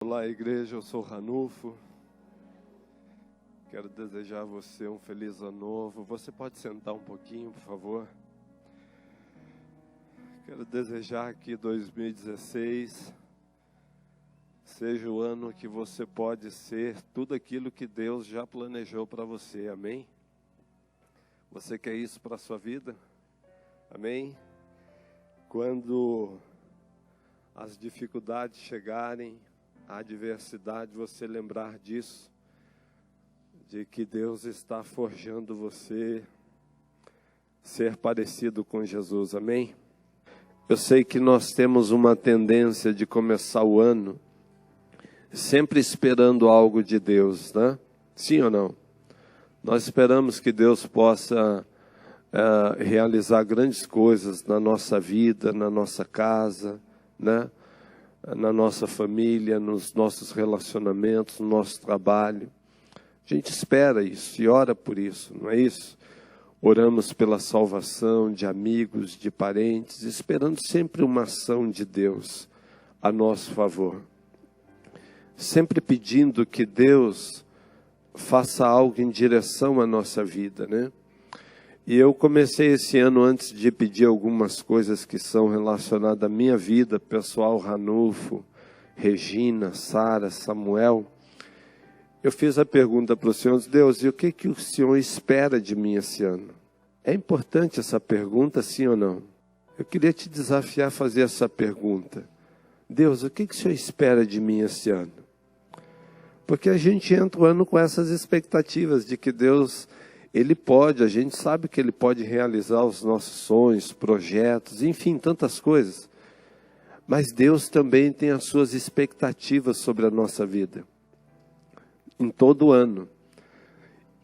Olá, igreja, eu sou o Ranulfo. Quero desejar a você um feliz ano novo. Você pode sentar um pouquinho, por favor? Quero desejar que 2016 seja o ano que você pode ser tudo aquilo que Deus já planejou para você, amém? Você quer isso para a sua vida? Amém? Quando as dificuldades chegarem, a adversidade, você lembrar disso, de que Deus está forjando você ser parecido com Jesus, amém? Eu sei que nós temos uma tendência de começar o ano sempre esperando algo de Deus, né? Sim ou não? Nós esperamos que Deus possa realizar grandes coisas na nossa vida, na nossa casa, né? Na nossa família, nos nossos relacionamentos, no nosso trabalho. A gente espera isso e ora por isso, não é isso? Oramos pela salvação de amigos, de parentes, esperando sempre uma ação de Deus a nosso favor. Sempre pedindo que Deus faça algo em direção à nossa vida, né? E eu comecei esse ano, antes de pedir algumas coisas que são relacionadas à minha vida pessoal, Ranulfo, Regina, Sara, Samuel, eu fiz a pergunta para o Senhor: Deus, e o que o Senhor espera de mim esse ano? É importante essa pergunta, sim ou não? Eu queria te desafiar a fazer essa pergunta. Deus, o que o Senhor espera de mim esse ano? Porque a gente entra o ano com essas expectativas de que Deus, Ele pode, a gente sabe que Ele pode realizar os nossos sonhos, projetos, enfim, tantas coisas. Mas Deus também tem as suas expectativas sobre a nossa vida. Em todo ano.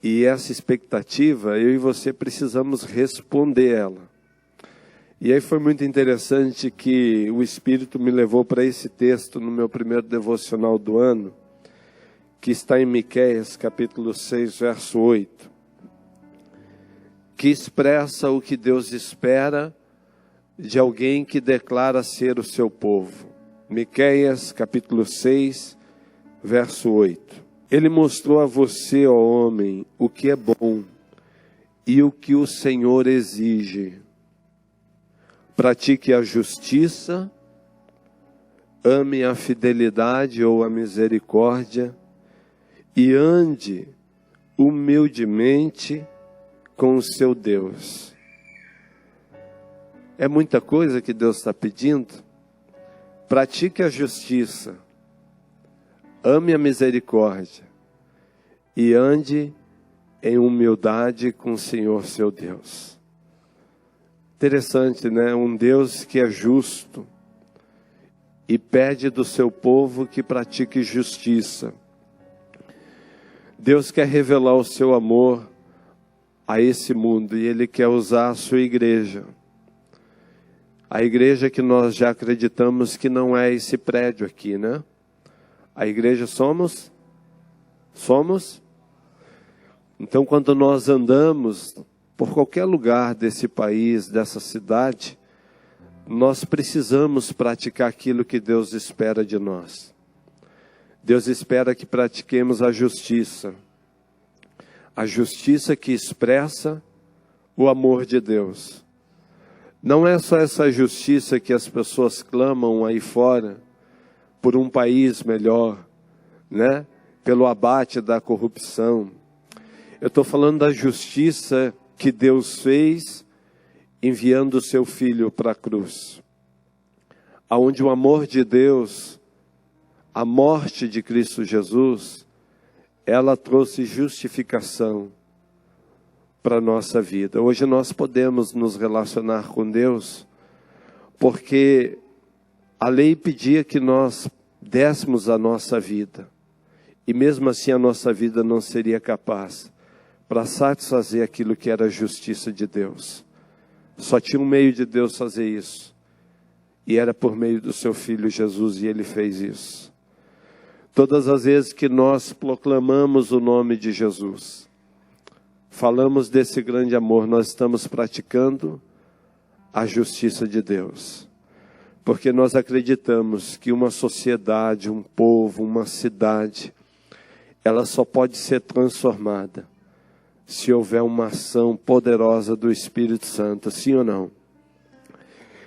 E essa expectativa, eu e você precisamos responder ela. E aí foi muito interessante que o Espírito me levou para esse texto no meu primeiro devocional do ano, que está em Miqueias, capítulo 6, verso 8, que expressa o que Deus espera de alguém que declara ser o seu povo. Miqueias, capítulo 6, verso 8. Ele mostrou a você, ó homem, o que é bom e o que o Senhor exige. Pratique a justiça, ame a fidelidade ou a misericórdia e ande humildemente com o seu Deus. É muita coisa que Deus está pedindo. Pratique a justiça, ame a misericórdia e ande em humildade com o Senhor seu Deus. Interessante, né? Um Deus que é justo e pede do seu povo que pratique justiça. Deus quer revelar o seu amor a esse mundo e Ele quer usar a sua igreja. A igreja que nós já acreditamos que não é esse prédio aqui, né? A igreja somos? Somos? Então, quando nós andamos por qualquer lugar desse país, dessa cidade, nós precisamos praticar aquilo que Deus espera de nós. Deus espera que pratiquemos a justiça que expressa o amor de Deus. Não é só essa justiça que as pessoas clamam aí fora, por um país melhor, né? Pelo abate da corrupção. Eu estou falando da justiça que Deus fez enviando o seu Filho para a cruz. Aonde o amor de Deus, a morte de Cristo Jesus, ela trouxe justificação para a nossa vida. Hoje nós podemos nos relacionar com Deus, porque a lei pedia que nós dessemos a nossa vida. E mesmo assim a nossa vida não seria capaz para satisfazer aquilo que era a justiça de Deus. Só tinha um meio de Deus fazer isso. E era por meio do seu Filho Jesus, e Ele fez isso. Todas as vezes que nós proclamamos o nome de Jesus, falamos desse grande amor, nós estamos praticando a justiça de Deus. porque nós acreditamos que uma sociedade, um povo, uma cidade, ela só pode ser transformada se houver uma ação poderosa do Espírito Santo, sim ou não?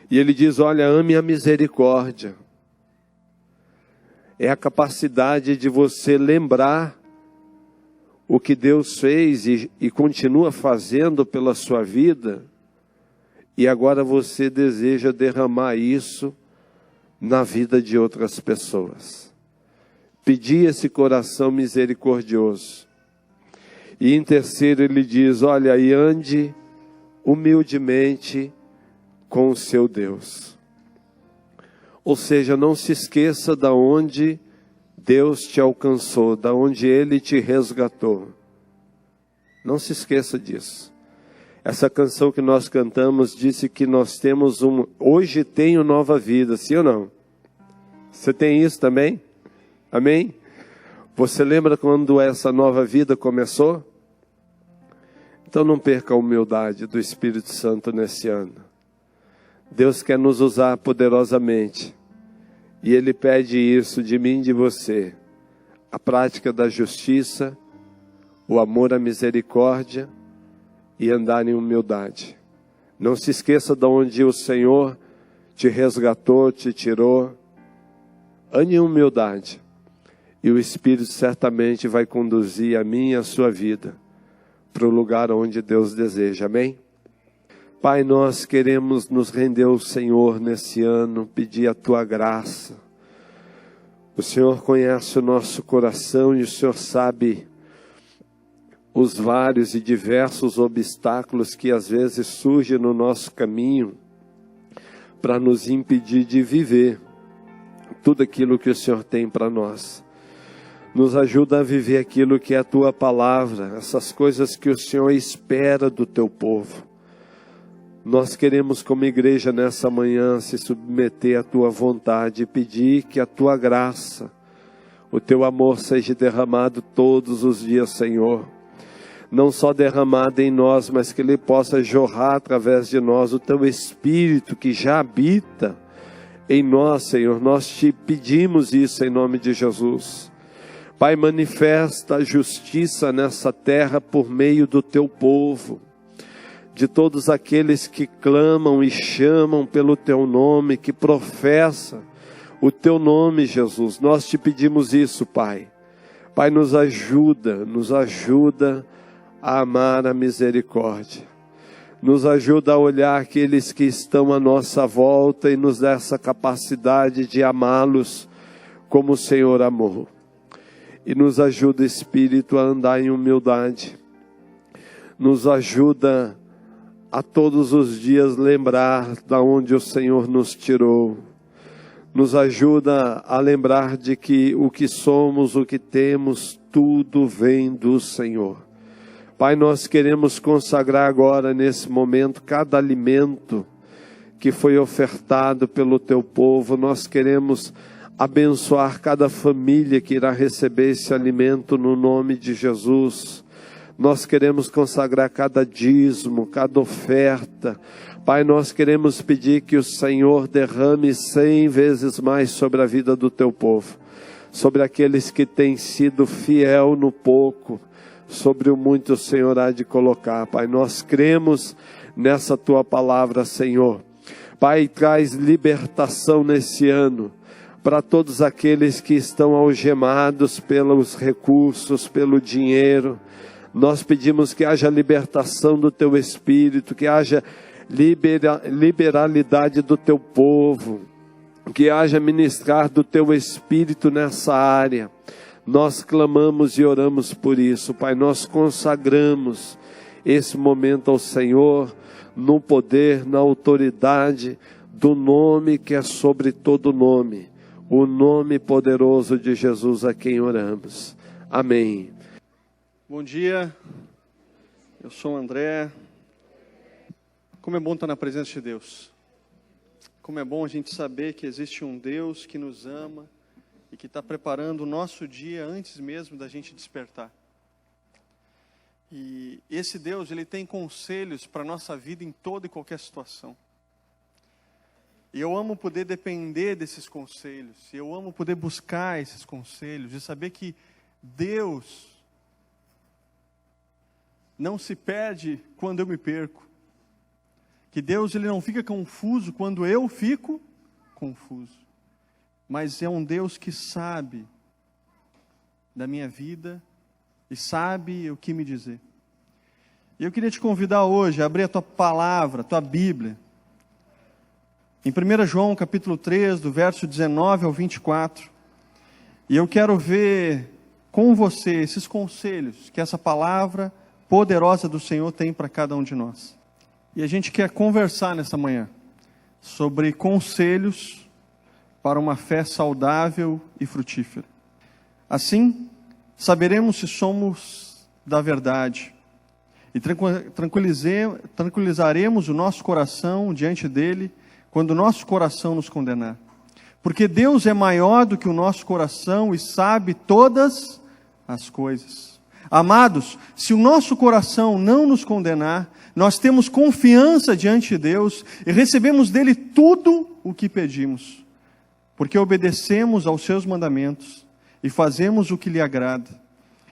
E ele diz, olha, ame a misericórdia. É a capacidade de você lembrar o que Deus fez e continua fazendo pela sua vida, e agora você deseja derramar isso na vida de outras pessoas. Pedir esse coração misericordioso. E em terceiro ele diz, olha, e ande humildemente com o seu Deus. Ou seja, não se esqueça da onde Deus te alcançou, da onde Ele te resgatou. Não se esqueça disso. Essa canção que nós cantamos disse que nós temos hoje tenho nova vida, sim ou não? Você tem isso também? Amém? Você lembra quando essa nova vida começou? Então não perca a humildade do Espírito Santo nesse ano. Deus quer nos usar poderosamente. E Ele pede isso de mim e de você. A prática da justiça, o amor à misericórdia e andar em humildade. Não se esqueça de onde o Senhor te resgatou, te tirou. Ande em humildade. E o Espírito certamente vai conduzir a mim e a sua vida para o lugar onde Deus deseja. Amém? Pai, nós queremos nos render ao Senhor nesse ano, pedir a Tua graça. O Senhor conhece o nosso coração e o Senhor sabe os vários e diversos obstáculos que às vezes surgem no nosso caminho para nos impedir de viver tudo aquilo que o Senhor tem para nós. Nos ajuda a viver aquilo que é a Tua palavra, essas coisas que o Senhor espera do Teu povo. Nós queremos como igreja nessa manhã se submeter à Tua vontade e pedir que a Tua graça, o Teu amor seja derramado todos os dias, Senhor. Não só derramado em nós, mas que Ele possa jorrar através de nós o Teu Espírito que já habita em nós, Senhor. Nós Te pedimos isso em nome de Jesus. Pai, manifesta a justiça nessa terra por meio do Teu povo, de todos aqueles que clamam e chamam pelo Teu nome, que professam o Teu nome, Jesus. Nós Te pedimos isso, Pai. Pai, nos ajuda a amar a misericórdia. Nos ajuda a olhar aqueles que estão à nossa volta e nos dá essa capacidade de amá-los como o Senhor amou. E nos ajuda, Espírito, a andar em humildade. Nos ajuda a todos os dias lembrar da onde o Senhor nos tirou. Nos ajuda a lembrar de que o que somos, o que temos, tudo vem do Senhor. Pai, nós queremos consagrar agora, nesse momento, cada alimento que foi ofertado pelo Teu povo. Nós queremos abençoar cada família que irá receber esse alimento no nome de Jesus. Nós queremos consagrar cada dízimo, cada oferta. Pai, nós queremos pedir que o Senhor derrame 100 vezes mais sobre a vida do Teu povo, sobre aqueles que têm sido fiel no pouco, sobre o muito o Senhor há de colocar. Pai, nós cremos nessa Tua palavra, Senhor. Pai, traz libertação nesse ano para todos aqueles que estão algemados pelos recursos, pelo dinheiro. Nós pedimos que haja libertação do Teu Espírito, que haja liberalidade do Teu povo, que haja ministrar do Teu Espírito nessa área. Nós clamamos e oramos por isso, Pai. Nós consagramos esse momento ao Senhor, no poder, na autoridade do nome que é sobre todo nome, o nome poderoso de Jesus, a quem oramos. Amém. Bom dia, eu sou o André. Como é bom estar na presença de Deus. Como é bom a gente saber que existe um Deus que nos ama e que está preparando o nosso dia antes mesmo da gente despertar. E esse Deus, Ele tem conselhos para a nossa vida em toda e qualquer situação. E eu amo poder depender desses conselhos. E eu amo poder buscar esses conselhos. E saber que Deus não se perde quando eu me perco. Que Deus ele não fica confuso quando eu fico confuso. Mas é um Deus que sabe da minha vida e sabe o que me dizer. E eu queria te convidar hoje a abrir a tua palavra, a tua Bíblia. Em 1 João capítulo 3, do verso 19 ao 24. E eu quero ver com você esses conselhos que essa palavra poderosa do Senhor tem para cada um de nós. E a gente quer conversar nessa manhã sobre conselhos para uma fé saudável e frutífera. Assim, saberemos se somos da verdade e tranquilizaremos o nosso coração diante dele quando o nosso coração nos condenar. Porque Deus é maior do que o nosso coração e sabe todas as coisas. Amados, se o nosso coração não nos condenar, nós temos confiança diante de Deus e recebemos dele tudo o que pedimos, porque obedecemos aos seus mandamentos e fazemos o que lhe agrada.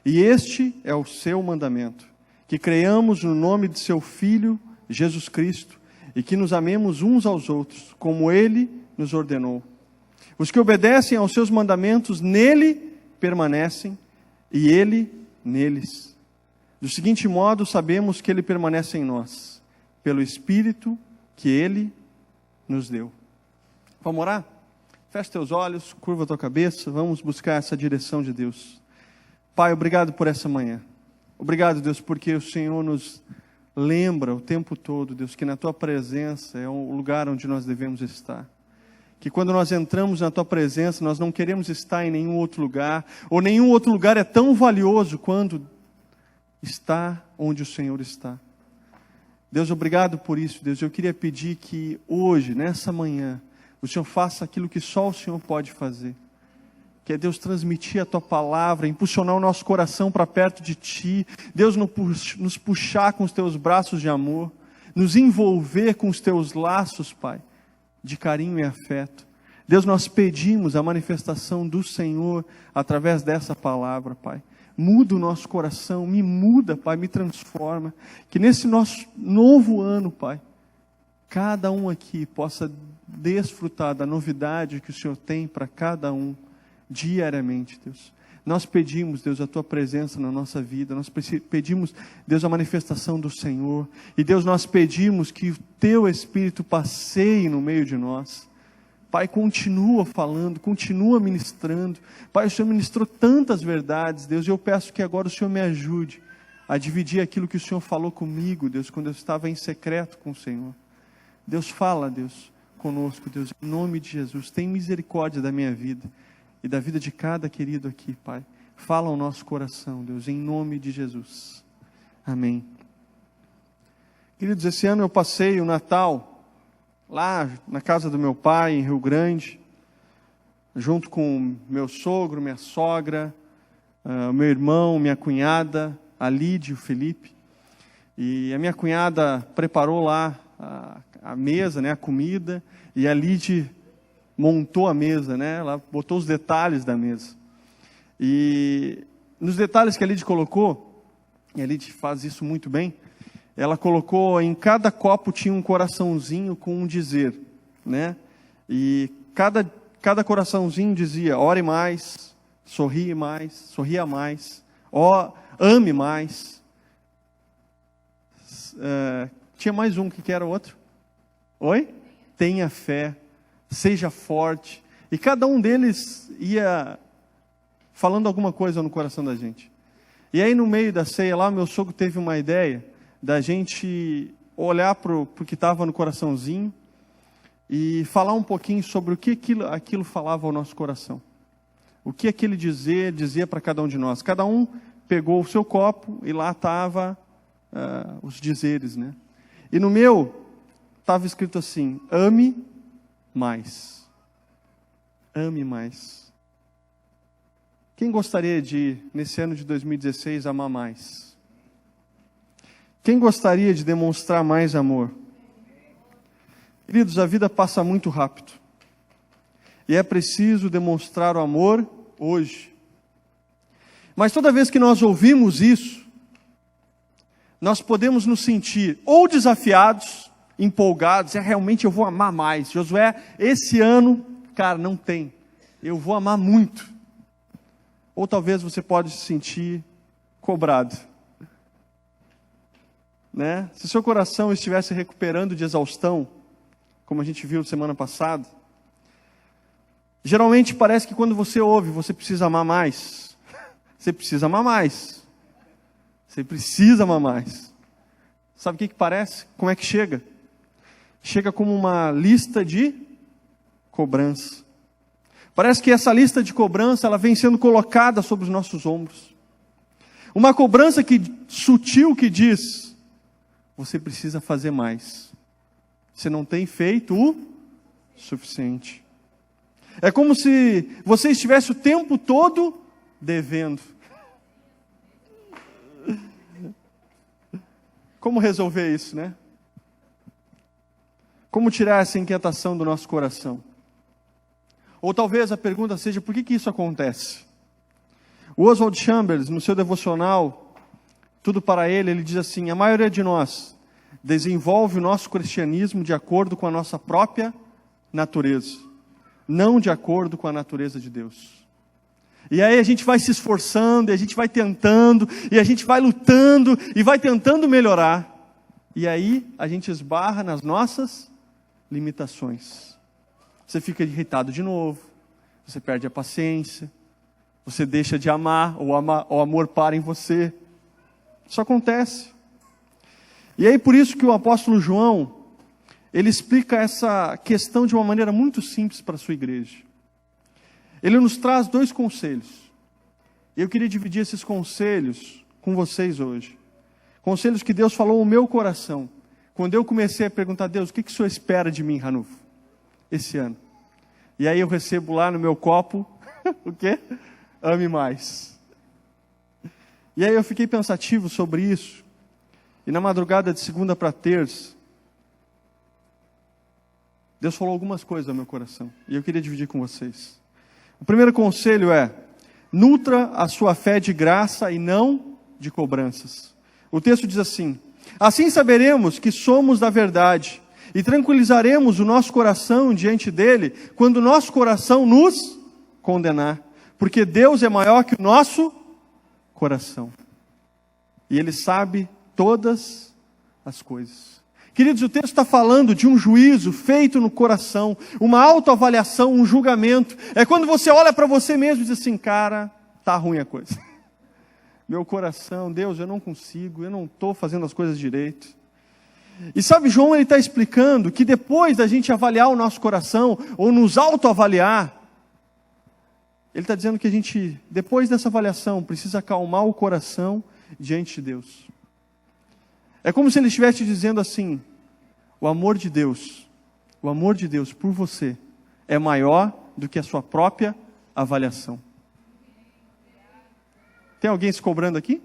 E este é o seu mandamento, que creiamos no nome de seu Filho, Jesus Cristo, e que nos amemos uns aos outros, como ele nos ordenou. Os que obedecem aos seus mandamentos nele permanecem, e ele neles. Do seguinte modo, sabemos que ele permanece em nós, pelo Espírito que ele nos deu. Vamos orar? Feche teus olhos, curva a tua cabeça, vamos buscar essa direção de Deus. Pai, obrigado por essa manhã. Obrigado, Deus, porque o Senhor nos lembra o tempo todo, Deus, que na tua presença é o lugar onde nós devemos estar. Que quando nós entramos na tua presença, nós não queremos estar em nenhum outro lugar, ou nenhum outro lugar é tão valioso quanto está onde o Senhor está. Deus, obrigado por isso, Deus. Eu queria pedir que hoje, nessa manhã, o Senhor faça aquilo que só o Senhor pode fazer. Que é Deus transmitir a tua palavra, impulsionar o nosso coração para perto de ti. Deus nos puxar com os teus braços de amor, nos envolver com os teus laços, Pai, de carinho e afeto. Deus, nós pedimos a manifestação do Senhor através dessa palavra, Pai. Muda o nosso coração, me muda, Pai, me transforma. Que nesse nosso novo ano, Pai, cada um aqui possa desfrutar da novidade que o Senhor tem para cada um diariamente, Deus. Nós pedimos, Deus, a tua presença na nossa vida. Nós pedimos, Deus, a manifestação do Senhor. E, Deus, nós pedimos que o teu Espírito passeie no meio de nós. Pai, continua falando, continua ministrando. Pai, o Senhor ministrou tantas verdades, Deus, e eu peço que agora o Senhor me ajude a dividir aquilo que o Senhor falou comigo, Deus, quando eu estava em secreto com o Senhor. Deus, fala, Deus, conosco, Deus, em nome de Jesus. Tem misericórdia da minha vida e da vida de cada querido aqui, Pai. Fala ao nosso coração, Deus, em nome de Jesus. Amém. Queridos, esse ano eu passei o Natal lá na casa do meu pai, em Rio Grande, junto com meu sogro, minha sogra, meu irmão, minha cunhada, a Lídia e o Felipe. E a minha cunhada preparou lá a mesa, né, a comida, e a Lídia montou a mesa, né, ela botou os detalhes da mesa. E nos detalhes que a Lídia colocou, e a Lídia faz isso muito bem, ela colocou, em cada copo tinha um coraçãozinho com um dizer, né? E cada coraçãozinho dizia: ore mais, sorria mais, ame mais. Tinha mais um, que era o outro? Oi? Tenha fé, seja forte. E cada um deles ia falando alguma coisa no coração da gente. E aí no meio da ceia lá, meu sogro teve uma ideia da gente olhar para o que estava no coraçãozinho e falar um pouquinho sobre o que aquilo falava ao nosso coração. O que aquele dizia para cada um de nós. Cada um pegou o seu copo e lá estava os dizeres, né? E no meu estava escrito assim: ame mais. Ame mais. Quem gostaria de, nesse ano de 2016, amar mais? Quem gostaria de demonstrar mais amor? Queridos, a vida passa muito rápido. E é preciso demonstrar o amor hoje. Mas toda vez que nós ouvimos isso, nós podemos nos sentir ou desafiados, empolgados, realmente eu vou amar mais. Josué, esse ano, cara, não tem. Eu vou amar muito. Ou talvez você pode se sentir cobrado. Né? Se seu coração estivesse recuperando de exaustão, como a gente viu semana passada, geralmente parece que quando você ouve, você precisa amar mais. Você precisa amar mais. Você precisa amar mais. Sabe o que parece? Como é que chega? Chega como uma lista de cobrança. Parece que essa lista de cobrança, ela vem sendo colocada sobre os nossos ombros. Uma cobrança sutil que diz: você precisa fazer mais. Você não tem feito o suficiente. É como se você estivesse o tempo todo devendo. Como resolver isso, né? Como tirar essa inquietação do nosso coração? Ou talvez a pergunta seja: por que isso acontece? O Oswald Chambers, no seu devocional, Tudo para Ele, ele diz assim: a maioria de nós desenvolve o nosso cristianismo de acordo com a nossa própria natureza, não de acordo com a natureza de Deus. E aí a gente vai se esforçando, e a gente vai tentando, e a gente vai lutando, e vai tentando melhorar. E aí a gente esbarra nas nossas limitações. Você fica irritado de novo, você perde a paciência, você deixa de amar, ou o amor para em você. Isso acontece. E aí por isso que o apóstolo João, ele explica essa questão de uma maneira muito simples para a sua igreja. Ele nos traz 2 conselhos. E eu queria dividir esses conselhos com vocês hoje. Conselhos que Deus falou no meu coração. Quando eu comecei a perguntar a Deus: o que o Senhor espera de mim, Ranulfo, esse ano? E aí eu recebo lá no meu copo, o quê? Ame mais. E aí eu fiquei pensativo sobre isso. E na madrugada de segunda para terça, Deus falou algumas coisas ao meu coração. E eu queria dividir com vocês. O primeiro conselho é: nutra a sua fé de graça e não de cobranças. O texto diz assim: assim saberemos que somos da verdade e tranquilizaremos o nosso coração diante dele quando o nosso coração nos condenar. Porque Deus é maior que o nosso coração. E Ele sabe todas as coisas. Queridos, o texto está falando de um juízo feito no coração, uma autoavaliação, um julgamento. É quando você olha para você mesmo e diz assim: cara, tá ruim a coisa. Meu coração, Deus, eu não consigo, eu não estou fazendo as coisas direito. E sabe, João, ele está explicando que depois da gente avaliar o nosso coração, ou nos autoavaliar, ele está dizendo que a gente, depois dessa avaliação, precisa acalmar o coração diante de Deus. É como se ele estivesse dizendo assim: o amor de Deus por você é maior do que a sua própria avaliação. Tem alguém se cobrando aqui?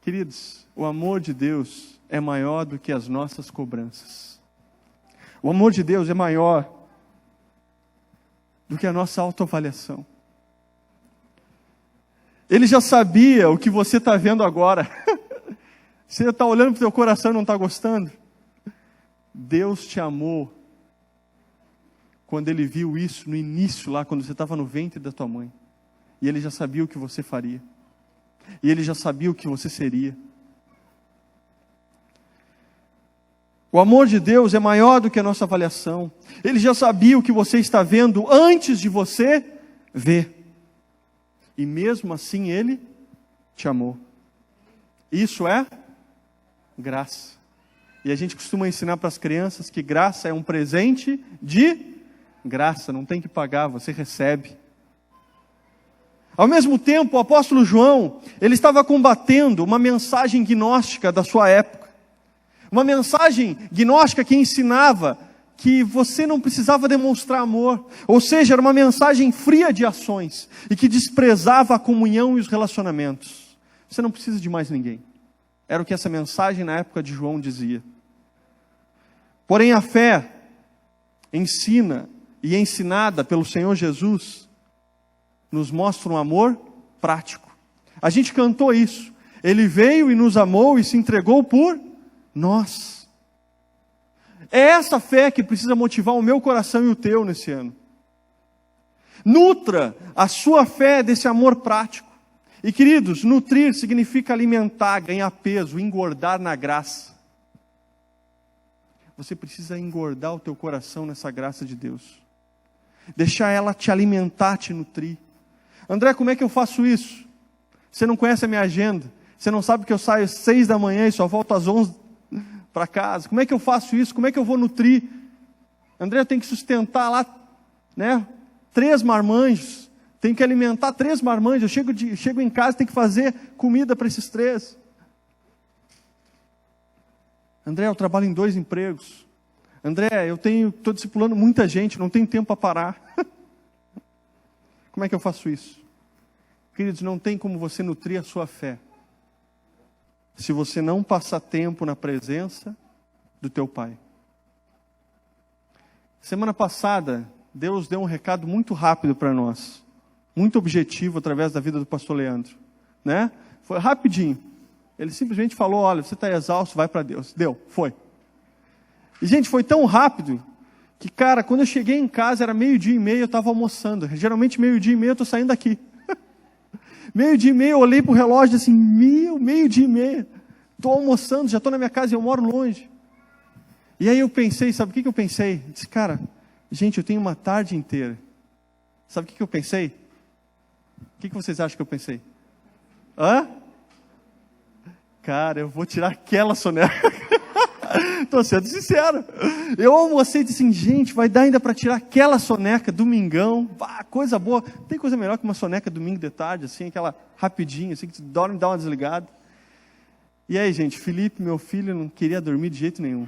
Queridos, o amor de Deus é maior do que as nossas cobranças. O amor de Deus é maior do que a nossa autoavaliação. Ele já sabia o que você está vendo agora. Você está olhando para o teu coração e não está gostando. Deus te amou quando Ele viu isso no início, lá quando você estava no ventre da tua mãe. E Ele já sabia o que você faria. E Ele já sabia o que você seria. O amor de Deus é maior do que a nossa avaliação. Ele já sabia o que você está vendo antes de você ver. E mesmo assim Ele te amou. Isso é graça. E a gente costuma ensinar para as crianças que graça é um presente de graça. Não tem que pagar, você recebe. Ao mesmo tempo, o apóstolo João, ele estava combatendo uma mensagem gnóstica da sua época. Uma mensagem gnóstica que ensinava que você não precisava demonstrar amor. Ou seja, era uma mensagem fria de ações e que desprezava a comunhão e os relacionamentos. Você não precisa de mais ninguém. Era o que essa mensagem na época de João dizia. Porém, a fé ensina e é ensinada pelo Senhor Jesus nos mostra um amor prático. A gente cantou isso. Ele veio e nos amou e se entregou por nós. É essa fé que precisa motivar o meu coração e o teu nesse ano. Nutra a sua fé desse amor prático. E queridos, nutrir significa alimentar, ganhar peso, engordar na graça. Você precisa engordar o teu coração nessa graça de Deus. Deixar ela te alimentar, te nutrir. André, como é que eu faço isso? Você não conhece a minha agenda. Você não sabe que eu saio às 6 da manhã e só volto às 11 para casa. Como é que eu faço isso? Como é que eu vou nutrir? André, eu tenho que sustentar lá, 3 marmanjos. Tenho que alimentar 3 marmanjos. Eu chego em casa e tenho que fazer comida para esses 3. André, eu trabalho em 2 empregos. André, estou discipulando muita gente, não tenho tempo para parar. Como é que eu faço isso? Queridos, não tem como você nutrir a sua fé se você não passar tempo na presença do teu Pai. Semana passada, Deus deu um recado muito rápido para nós, muito objetivo através da vida do pastor Leandro, né? Foi rapidinho. Ele simplesmente falou, olha, você está exausto, vai para Deus. Deu, foi. E gente, foi tão rápido que, cara, quando eu cheguei em casa era 12:30, eu estava almoçando. Geralmente 12:30 eu estou saindo daqui. 12:30 eu olhei para o relógio assim, 12:30. Estou almoçando, já estou na minha casa e eu moro longe. E aí eu pensei, sabe o que eu pensei? Eu disse, cara, gente, eu tenho uma tarde inteira. Sabe o que eu pensei? O que vocês acham que eu pensei? Cara, eu vou tirar aquela soneca. Estou sendo sincero. Eu almocei e disse assim, gente, vai dar ainda para tirar aquela soneca, domingão, coisa boa. Tem coisa melhor que uma soneca domingo de tarde, assim, aquela rapidinha, assim, que você dorme e dá uma desligada. E aí, gente, Felipe, meu filho, não queria dormir de jeito nenhum.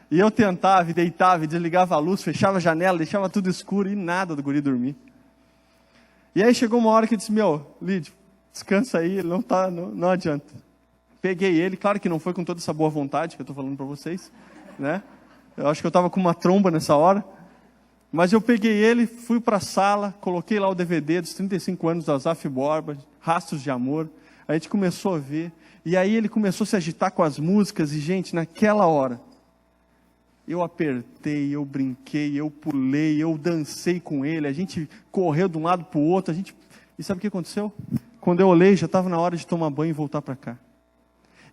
E eu tentava, e deitava, e desligava a luz, fechava a janela, deixava tudo escuro e nada do guri dormir. E aí chegou uma hora que eu disse, Lídio, descansa aí, ele não adianta. Peguei ele, claro que não foi com toda essa boa vontade que eu estou falando para vocês, né? Eu acho que eu estava com uma tromba nessa hora. Mas eu peguei ele, fui para a sala, coloquei lá o DVD dos 35 anos da Azaf Borba, Rastros de Amor. A gente começou a ver, e aí ele começou a se agitar com as músicas, e gente, naquela hora, eu apertei, eu brinquei, eu pulei, eu dancei com ele, a gente correu de um lado para o outro, e sabe o que aconteceu? Quando eu olhei, já estava na hora de tomar banho e voltar para cá.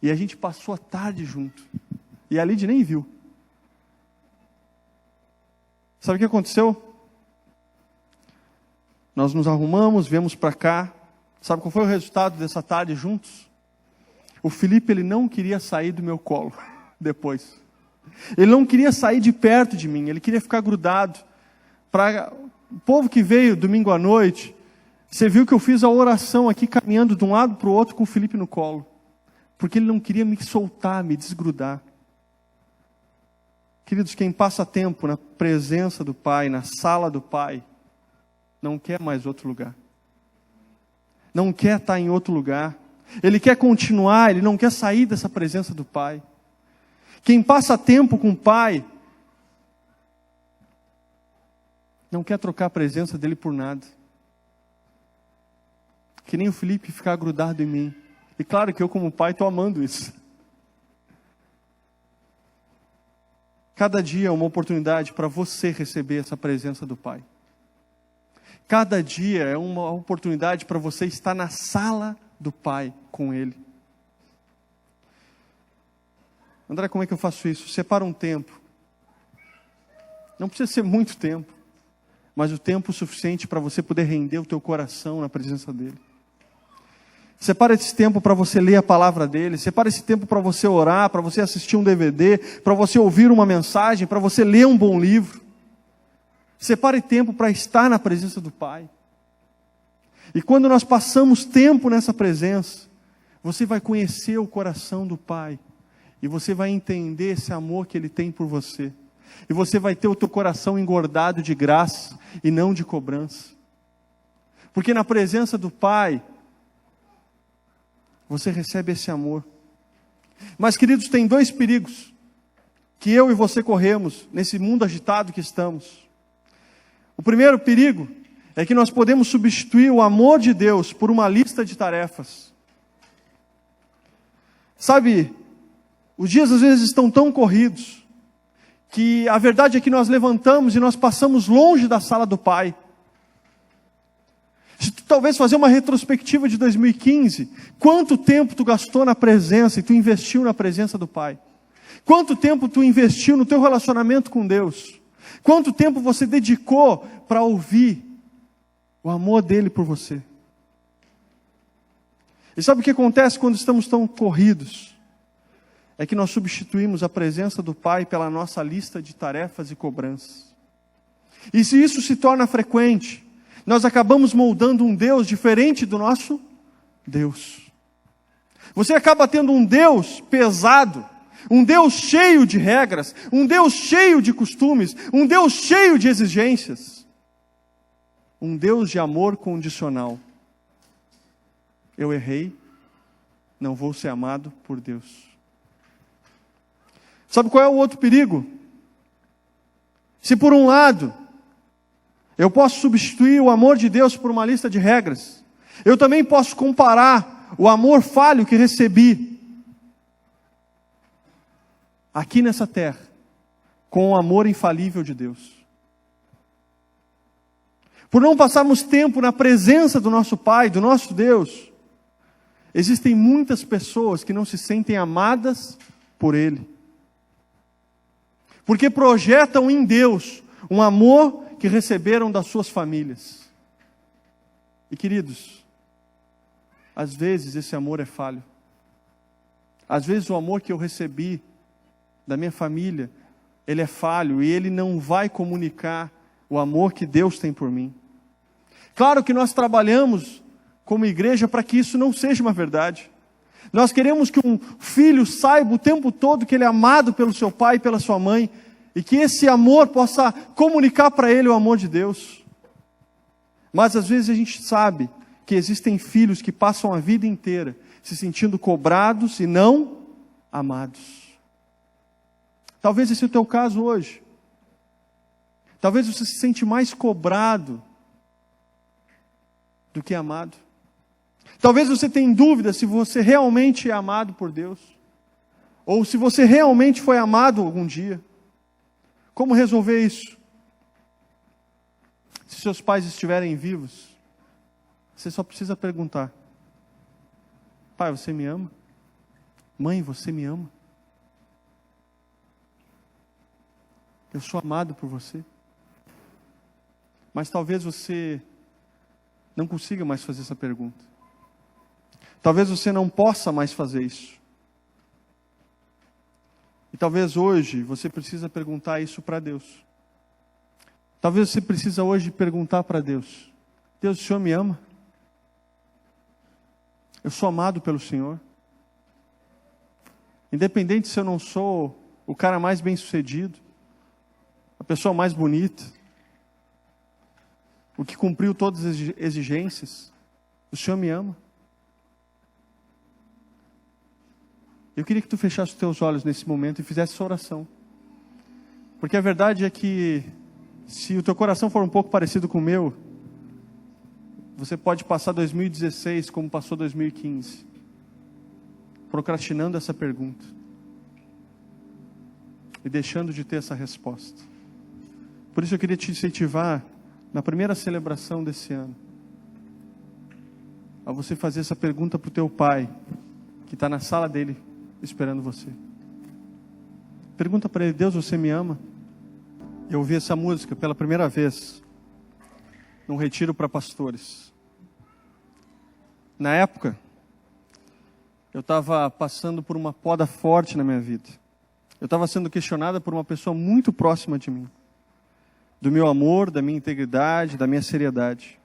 E a gente passou a tarde junto. E a Lídia nem viu. Sabe o que aconteceu? Nós nos arrumamos, viemos para cá. Sabe qual foi o resultado dessa tarde juntos? O Felipe, ele não queria sair do meu colo depois. Ele não queria sair de perto de mim. Ele queria ficar grudado. Para o povo que veio domingo à noite, você viu que eu fiz a oração aqui, caminhando de um lado para o outro com o Felipe no colo. Porque ele não queria me soltar, me desgrudar. Queridos, quem passa tempo na presença do Pai, na sala do Pai, não quer mais outro lugar. Não quer estar em outro lugar. Ele quer continuar, ele não quer sair dessa presença do Pai. Quem passa tempo com o Pai, não quer trocar a presença dele por nada. Que nem o Felipe ficar grudado em mim. E claro que eu, como pai, estou amando isso. Cada dia é uma oportunidade para você receber essa presença do Pai. Cada dia é uma oportunidade para você estar na sala do Pai com Ele. André, como é que eu faço isso? Separa um tempo. Não precisa ser muito tempo, mas o tempo suficiente para você poder render o teu coração na presença dEle. Separa esse tempo para você ler a palavra dele. Separa esse tempo para você orar, para você assistir um DVD, para você ouvir uma mensagem, para você ler um bom livro. Separe tempo para estar na presença do Pai. E quando nós passamos tempo nessa presença, você vai conhecer o coração do Pai. E você vai entender esse amor que Ele tem por você. E você vai ter o teu coração engordado de graça e não de cobrança. Porque na presença do Pai, você recebe esse amor. Mas, queridos, tem dois perigos que eu e você corremos nesse mundo agitado que estamos. O primeiro perigo é que nós podemos substituir o amor de Deus por uma lista de tarefas. Sabe, os dias às vezes estão tão corridos, que a verdade é que nós levantamos e nós passamos longe da sala do Pai. Se tu talvez fazer uma retrospectiva de 2015, quanto tempo tu gastou na presença e tu investiu na presença do Pai? Quanto tempo tu investiu no teu relacionamento com Deus? Quanto tempo você dedicou para ouvir o amor dele por você? E sabe o que acontece quando estamos tão corridos? É que nós substituímos a presença do Pai pela nossa lista de tarefas e cobranças. E se isso se torna frequente, nós acabamos moldando um Deus diferente do nosso Deus. Você acaba tendo um Deus pesado, um Deus cheio de regras, um Deus cheio de costumes, um Deus cheio de exigências. Um Deus de amor condicional. Eu errei, não vou ser amado por Deus. Sabe qual é o outro perigo? Se por um lado, eu posso substituir o amor de Deus por uma lista de regras, eu também posso comparar o amor falho que recebi aqui nessa terra com o amor infalível de Deus. Por não passarmos tempo na presença do nosso Pai, do nosso Deus, existem muitas pessoas que não se sentem amadas por Ele. Porque projetam em Deus um amor que receberam das suas famílias. E queridos, às vezes esse amor é falho. Às vezes o amor que eu recebi da minha família, ele é falho e ele não vai comunicar o amor que Deus tem por mim. Claro que nós trabalhamos como igreja para que isso não seja uma verdade. Nós queremos que um filho saiba o tempo todo que ele é amado pelo seu pai e pela sua mãe, e que esse amor possa comunicar para ele o amor de Deus. Mas às vezes a gente sabe que existem filhos que passam a vida inteira se sentindo cobrados e não amados. Talvez esse é o teu caso hoje. Talvez você se sente mais cobrado do que amado. Talvez você tenha dúvida se você realmente é amado por Deus, ou se você realmente foi amado algum dia. Como resolver isso? Se seus pais estiverem vivos, você só precisa perguntar: pai, você me ama? Mãe, você me ama? Eu sou amado por você. Mas talvez você não consiga mais fazer essa pergunta. Talvez você não possa mais fazer isso. E talvez hoje você precisa perguntar isso para Deus. Talvez você precisa hoje perguntar para Deus: Deus, o Senhor me ama? Eu sou amado pelo Senhor? Independente se eu não sou o cara mais bem-sucedido, a pessoa mais bonita, o que cumpriu todas as exigências, o Senhor me ama? Eu queria que tu fechasse os teus olhos nesse momento e fizesse essa oração. Porque a verdade é que, se o teu coração for um pouco parecido com o meu, você pode passar 2016 como passou 2015, procrastinando essa pergunta e deixando de ter essa resposta. Por isso eu queria te incentivar, na primeira celebração desse ano, a você fazer essa pergunta para o teu pai, que está na sala dele, esperando você. Pergunta para ele: Deus, você me ama? Eu ouvi essa música pela primeira vez num retiro para pastores. Na época, eu estava passando por uma poda forte na minha vida. Eu estava sendo questionada por uma pessoa muito próxima de mim, do meu amor, da minha integridade, da minha seriedade.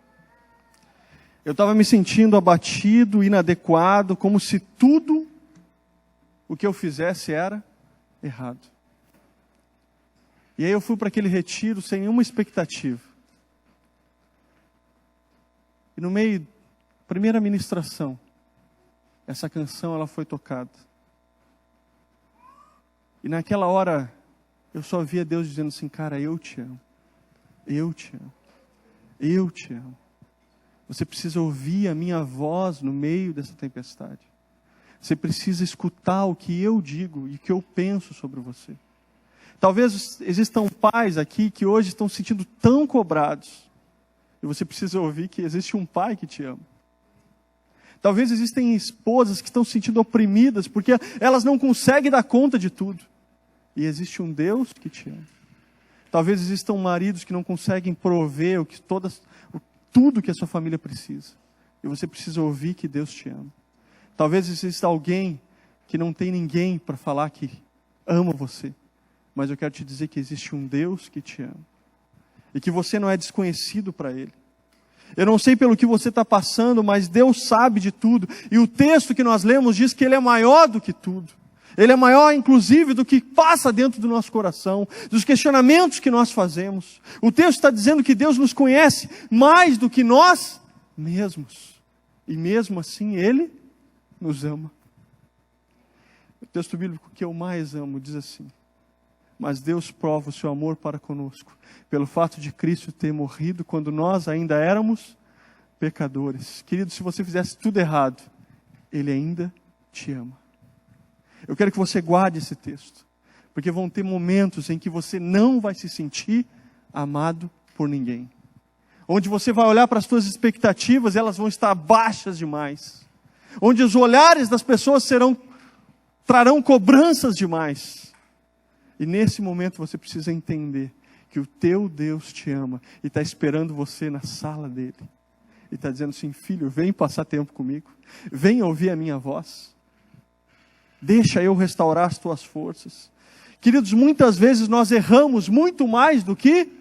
Eu estava me sentindo abatido, inadequado, como se tudo o que eu fizesse era errado. E aí eu fui para aquele retiro sem nenhuma expectativa. E no meio, primeira ministração, essa canção ela foi tocada. E naquela hora, eu só via Deus dizendo assim, cara, eu te amo. Eu te amo. Eu te amo. Você precisa ouvir a minha voz no meio dessa tempestade. Você precisa escutar o que eu digo e o que eu penso sobre você. Talvez existam pais aqui que hoje estão se sentindo tão cobrados. E você precisa ouvir que existe um pai que te ama. Talvez existem esposas que estão se sentindo oprimidas porque elas não conseguem dar conta de tudo. E existe um Deus que te ama. Talvez existam maridos que não conseguem prover tudo que a sua família precisa. E você precisa ouvir que Deus te ama. Talvez exista alguém que não tem ninguém para falar que ama você. Mas eu quero te dizer que existe um Deus que te ama. E que você não é desconhecido para Ele. Eu não sei pelo que você está passando, mas Deus sabe de tudo. E o texto que nós lemos diz que Ele é maior do que tudo. Ele é maior, inclusive, do que passa dentro do nosso coração, dos questionamentos que nós fazemos. O texto está dizendo que Deus nos conhece mais do que nós mesmos. E mesmo assim, Ele nos ama. O texto bíblico que eu mais amo diz assim: mas Deus prova o seu amor para conosco, pelo fato de Cristo ter morrido quando nós ainda éramos pecadores. Querido, se você fizesse tudo errado, Ele ainda te ama. Eu quero que você guarde esse texto, porque vão ter momentos em que você não vai se sentir amado por ninguém. Onde você vai olhar para as suas expectativas e elas vão estar baixas demais. Onde os olhares das pessoas trarão cobranças demais. E nesse momento você precisa entender que o teu Deus te ama e está esperando você na sala dele. E está dizendo assim, filho, vem passar tempo comigo. Vem ouvir a minha voz. Deixa eu restaurar as tuas forças. Queridos, muitas vezes nós erramos muito mais do que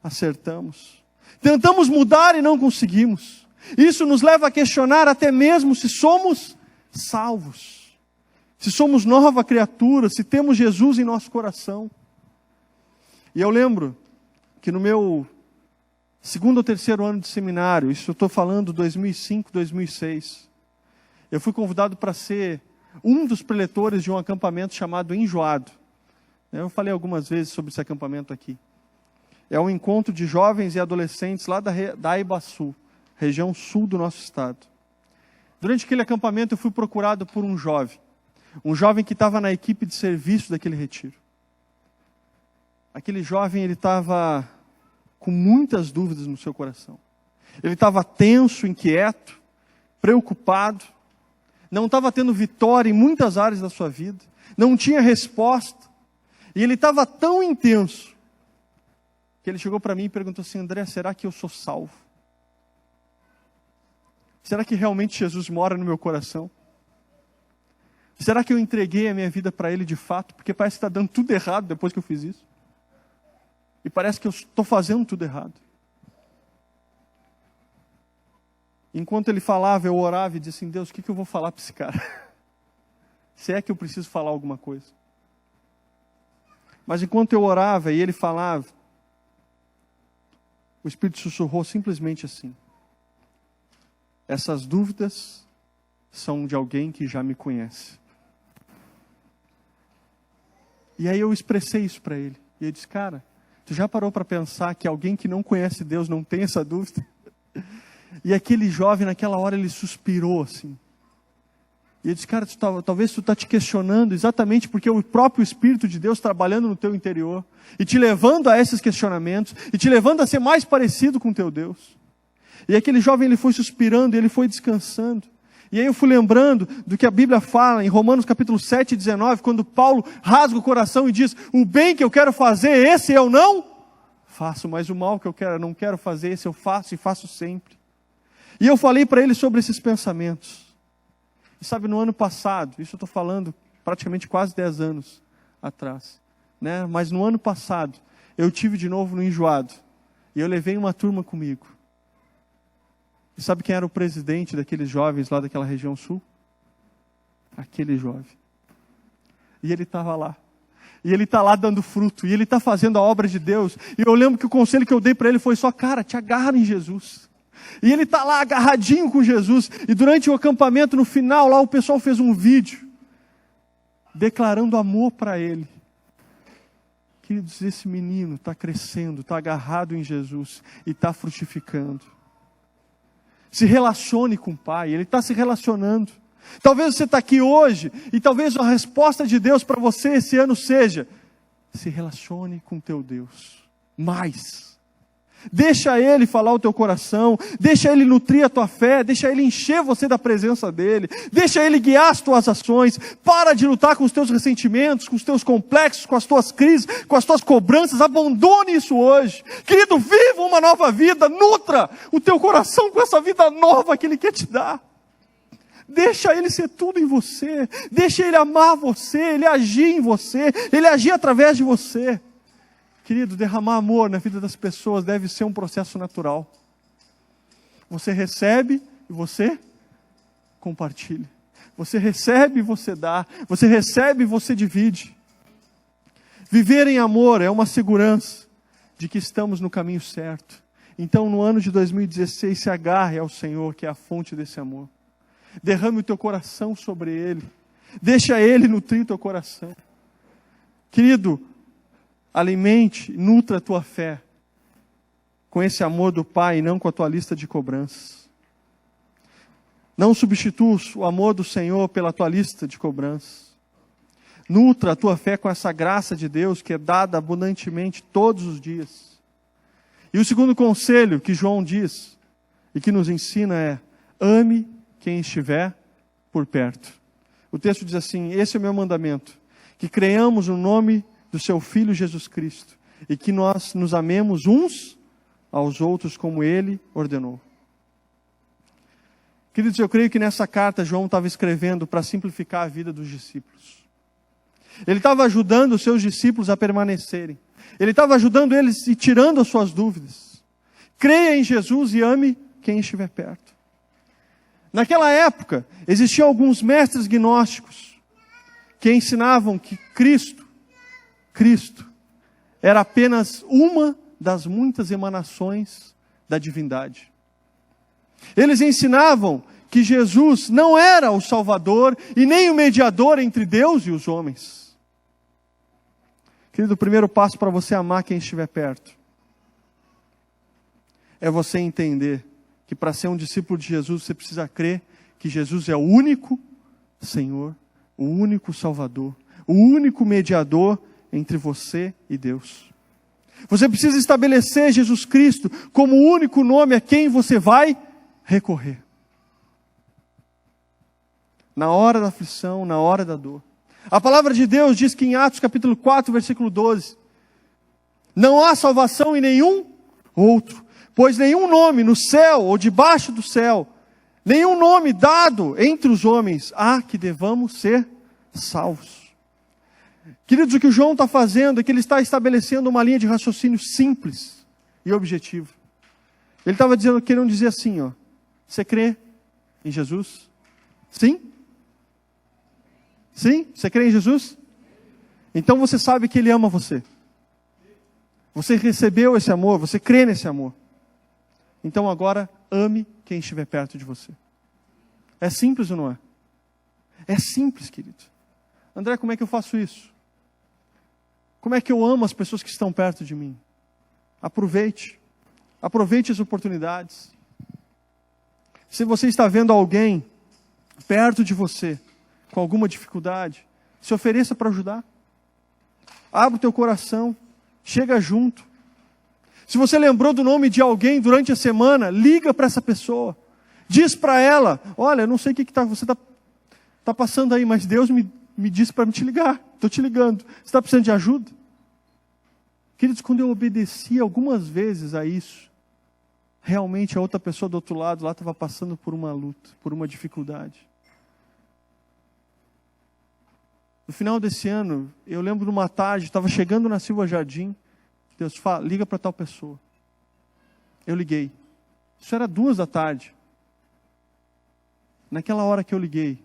acertamos. Tentamos mudar e não conseguimos. Isso nos leva a questionar até mesmo se somos salvos. Se somos nova criatura, se temos Jesus em nosso coração. E eu lembro que no meu segundo ou terceiro ano de seminário, isso eu estou falando 2005, 2006, eu fui convidado para ser um dos preletores de um acampamento chamado Enjoado. Eu falei algumas vezes sobre esse acampamento aqui. É um encontro de jovens e adolescentes lá da Aibaçu, região sul do nosso estado. Durante aquele acampamento eu fui procurado por um jovem que estava na equipe de serviço daquele retiro. Aquele jovem, ele estava com muitas dúvidas no seu coração. Ele estava tenso, inquieto, preocupado, não estava tendo vitória em muitas áreas da sua vida, não tinha resposta, e ele estava tão intenso, que ele chegou para mim e perguntou assim, André, será que eu sou salvo? Será que realmente Jesus mora no meu coração? Será que eu entreguei a minha vida para Ele de fato? Porque parece que está dando tudo errado depois que eu fiz isso. E parece que eu estou fazendo tudo errado. Enquanto ele falava, eu orava e dizia assim, Deus, o que eu vou falar para esse cara? Se é que eu preciso falar alguma coisa. Mas enquanto eu orava e ele falava, o Espírito sussurrou simplesmente assim, essas dúvidas são de alguém que já me conhece. E aí eu expressei isso para ele. E ele disse, cara, tu já parou para pensar que alguém que não conhece Deus não tem essa dúvida? E aquele jovem, naquela hora, ele suspirou assim. E ele disse, cara, talvez tu está te questionando exatamente porque o próprio Espírito de Deus trabalhando no teu interior, e te levando a esses questionamentos, e te levando a ser mais parecido com o teu Deus. E aquele jovem, ele foi suspirando, e ele foi descansando. E aí eu fui lembrando do que a Bíblia fala em Romanos capítulo 7, 19, quando Paulo rasga o coração e diz, o bem que eu quero fazer, esse eu não faço, mas o mal que eu não quero fazer, esse eu faço e faço sempre. E eu falei para ele sobre esses pensamentos. E sabe, no ano passado, isso eu estou falando praticamente quase 10 anos atrás, né? Mas no ano passado, eu tive de novo no Enjoado. E eu levei uma turma comigo. E sabe quem era o presidente daqueles jovens lá daquela região sul? Aquele jovem. E ele estava lá. E ele está lá dando fruto. E ele está fazendo a obra de Deus. E eu lembro que o conselho que eu dei para ele foi só, cara, te agarra em Jesus. E ele está lá agarradinho com Jesus. E durante o acampamento, no final, lá o pessoal fez um vídeo declarando amor para ele. Queridos, esse menino está crescendo, está agarrado em Jesus e está frutificando. Se relacione com o Pai, Ele está se relacionando. Talvez você está aqui hoje e talvez a resposta de Deus para você esse ano seja: se relacione com teu Deus mais. Deixa Ele falar o teu coração, deixa Ele nutrir a tua fé, deixa Ele encher você da presença dEle, deixa Ele guiar as tuas ações. Para de lutar com os teus ressentimentos, com os teus complexos, com as tuas crises, com as tuas cobranças. Abandone isso hoje. Querido, viva uma nova vida, nutra o teu coração com essa vida nova que Ele quer te dar. Deixa Ele ser tudo em você, deixa Ele amar você, Ele agir em você, Ele agir através de você. Querido, derramar amor na vida das pessoas deve ser um processo natural. Você recebe e você compartilha. Você recebe e você dá. Você recebe e você divide. Viver em amor é uma segurança de que estamos no caminho certo. Então, no ano de 2016, se agarre ao Senhor, que é a fonte desse amor. Derrame o teu coração sobre Ele. Deixa Ele nutrir o teu coração. Querido, alimente, nutra a tua fé com esse amor do Pai e não com a tua lista de cobranças. Não substitua o amor do Senhor pela tua lista de cobranças. Nutra a tua fé com essa graça de Deus que é dada abundantemente todos os dias. E o segundo conselho que João diz e que nos ensina é: ame quem estiver por perto. O texto diz assim: esse é o meu mandamento, que creiamos no nome do seu Filho Jesus Cristo, e que nós nos amemos uns aos outros como Ele ordenou. Queridos, eu creio que nessa carta João estava escrevendo para simplificar a vida dos discípulos. Ele estava ajudando os seus discípulos a permanecerem. Ele estava ajudando eles e tirando as suas dúvidas. Creia em Jesus e ame quem estiver perto. Naquela época, existiam alguns mestres gnósticos que ensinavam que Cristo era apenas uma das muitas emanações da divindade. Eles ensinavam que Jesus não era o Salvador e nem o mediador entre Deus e os homens. Querido, o primeiro passo para você amar quem estiver perto é você entender que para ser um discípulo de Jesus você precisa crer que Jesus é o único Senhor, o único Salvador, o único mediador entre você e Deus. Você precisa estabelecer Jesus Cristo como o único nome a quem você vai recorrer. Na hora da aflição, na hora da dor. A palavra de Deus diz que em Atos capítulo 4, versículo 12, não há salvação em nenhum outro, pois nenhum nome no céu ou debaixo do céu, nenhum nome dado entre os homens há que devamos ser salvos. Queridos, o que o João está fazendo é que ele está estabelecendo uma linha de raciocínio simples e objetiva. Ele estava querendo dizer assim, ó: você crê em Jesus? Sim? Sim? Você crê em Jesus? Então você sabe que Ele ama você. Você recebeu esse amor, você crê nesse amor. Então agora ame quem estiver perto de você. É simples ou não é? É simples, querido. André, como é que eu faço isso? Como é que eu amo as pessoas que estão perto de mim? Aproveite. Aproveite as oportunidades. Se você está vendo alguém perto de você com alguma dificuldade, se ofereça para ajudar. Abra o teu coração. Chega junto. Se você lembrou do nome de alguém durante a semana, liga para essa pessoa. Diz para ela: olha, eu não sei o que você está passando aí, mas Deus me disse para me te ligar. Estou te ligando. Você está precisando de ajuda? Queridos, quando eu obedeci algumas vezes a isso, realmente a outra pessoa do outro lado lá estava passando por uma luta, por uma dificuldade. No final desse ano, eu lembro de uma tarde, estava chegando na Silva Jardim, Deus fala: liga para tal pessoa. Eu liguei. Isso era 2 da tarde. Naquela hora que eu liguei,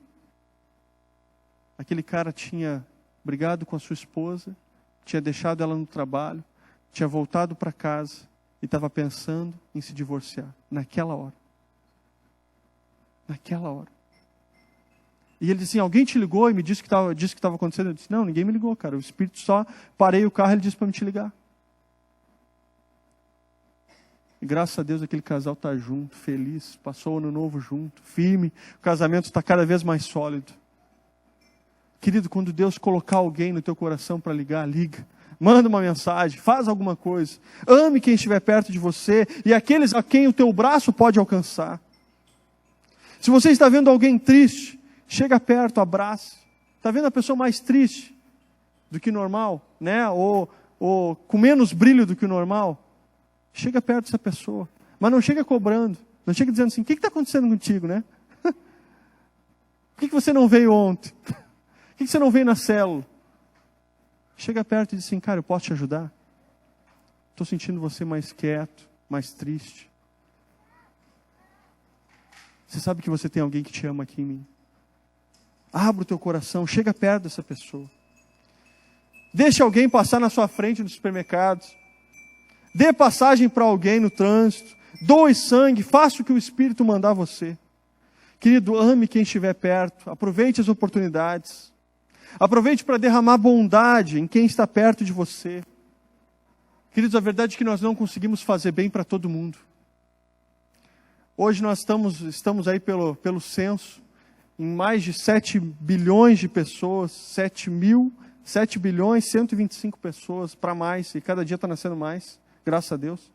aquele cara tinha brigado com a sua esposa, tinha deixado ela no trabalho, tinha voltado para casa e estava pensando em se divorciar, naquela hora. Naquela hora. E ele disse assim, alguém te ligou e me disse que estava acontecendo? Eu disse, não, ninguém me ligou, cara. O Espírito só, parei o carro e ele disse para me te ligar. E graças a Deus aquele casal está junto, feliz, passou o ano novo junto, firme. O casamento está cada vez mais sólido. Querido, quando Deus colocar alguém no teu coração para ligar, liga. Manda uma mensagem, faz alguma coisa. Ame quem estiver perto de você e aqueles a quem o teu braço pode alcançar. Se você está vendo alguém triste, chega perto, abraça. Está vendo a pessoa mais triste do que normal, né? Ou com menos brilho do que o normal? Chega perto dessa pessoa. Mas não chega cobrando. Não chega dizendo assim, o que está acontecendo contigo, né? Por que você não veio ontem? Por que você não veio na célula? Chega perto e diz assim, cara, eu posso te ajudar? Estou sentindo você mais quieto, mais triste. Você sabe que você tem alguém que te ama aqui em mim. Abra o teu coração, chega perto dessa pessoa. Deixe alguém passar na sua frente no supermercado. Dê passagem para alguém no trânsito. Doe sangue, faça o que o Espírito mandar você. Querido, ame quem estiver perto. Aproveite as oportunidades. Aproveite para derramar bondade em quem está perto de você. Queridos, a verdade é que nós não conseguimos fazer bem para todo mundo. Hoje nós estamos aí pelo censo, em mais de 7 bilhões de pessoas, 7 bilhões, 125 pessoas para mais, e cada dia está nascendo mais, graças a Deus.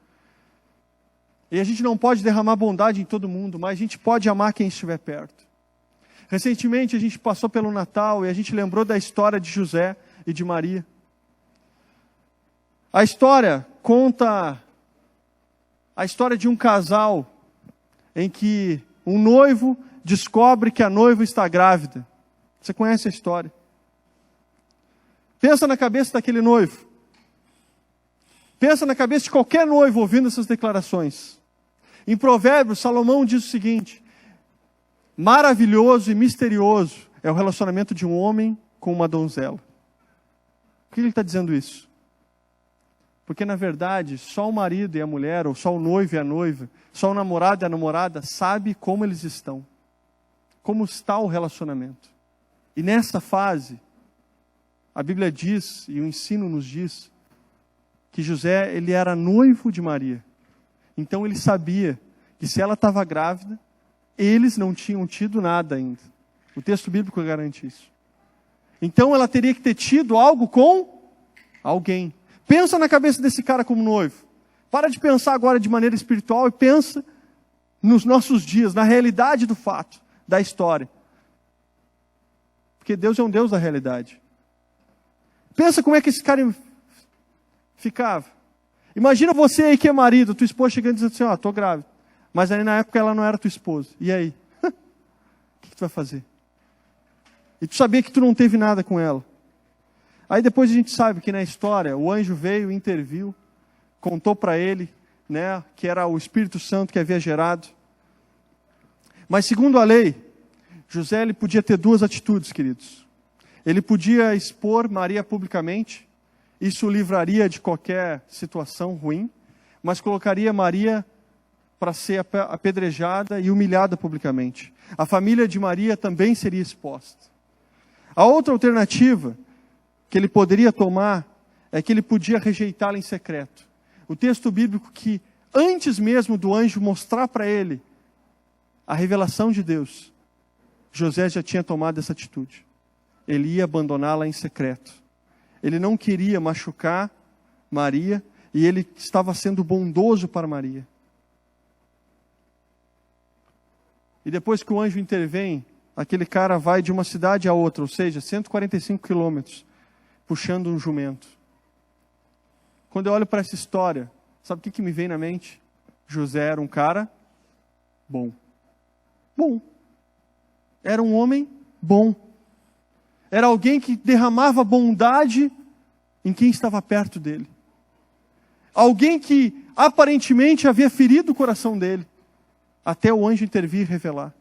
E a gente não pode derramar bondade em todo mundo, mas a gente pode amar quem estiver perto. Recentemente a gente passou pelo Natal e a gente lembrou da história de José e de Maria. A história conta a história de um casal em que um noivo descobre que a noiva está grávida. Você conhece a história. Pensa na cabeça daquele noivo. Pensa na cabeça de qualquer noivo ouvindo essas declarações. Em Provérbios, Salomão diz o seguinte: maravilhoso e misterioso é o relacionamento de um homem com uma donzela. Por que ele está dizendo isso? Porque, na verdade, só o marido e a mulher, ou só o noivo e a noiva, só o namorado e a namorada, sabe como eles estão. Como está o relacionamento. E nessa fase, a Bíblia diz, e o ensino nos diz, que José, ele era noivo de Maria. Então ele sabia que se ela estava grávida, eles não tinham tido nada ainda. O texto bíblico garante isso. Então ela teria que ter tido algo com alguém. Pensa na cabeça desse cara como noivo. Para de pensar agora de maneira espiritual e pensa nos nossos dias, na realidade do fato, da história. Porque Deus é um Deus da realidade. Pensa como é que esse cara ficava. Imagina você aí que é marido, tua esposa chegando e dizendo assim, estou grávida. Mas aí na época ela não era tua esposa. E aí? O que tu vai fazer? E tu sabia que tu não teve nada com ela. Aí depois a gente sabe que na história o anjo veio, interviu, contou para ele, né, que era o Espírito Santo que havia gerado. Mas segundo a lei, José ele podia ter duas atitudes, queridos. Ele podia expor Maria publicamente, isso o livraria de qualquer situação ruim, mas colocaria Maria para ser apedrejada e humilhada publicamente. A família de Maria também seria exposta. A outra alternativa que ele poderia tomar é que ele podia rejeitá-la em secreto. O texto bíblico que, antes mesmo do anjo mostrar para ele a revelação de Deus, José já tinha tomado essa atitude. Ele ia abandoná-la em secreto. Ele não queria machucar Maria e ele estava sendo bondoso para Maria. E depois que o anjo intervém, aquele cara vai de uma cidade a outra, ou seja, 145 quilômetros, puxando um jumento. Quando eu olho para essa história, sabe o que me vem na mente? José era um cara bom. Bom. Era um homem bom. Era alguém que derramava bondade em quem estava perto dele. Alguém que aparentemente havia ferido o coração dele, até o anjo intervir e revelar.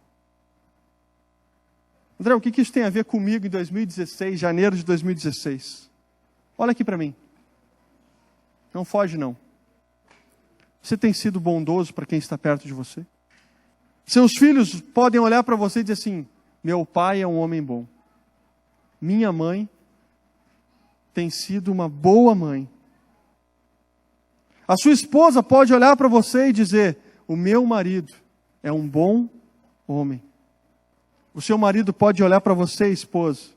André, o que isso tem a ver comigo em 2016, janeiro de 2016? Olha aqui para mim. Não foge não. Você tem sido bondoso para quem está perto de você? Seus filhos podem olhar para você e dizer assim: meu pai é um homem bom. Minha mãe tem sido uma boa mãe. A sua esposa pode olhar para você e dizer: o meu marido é um bom homem. O seu marido pode olhar para você, esposa,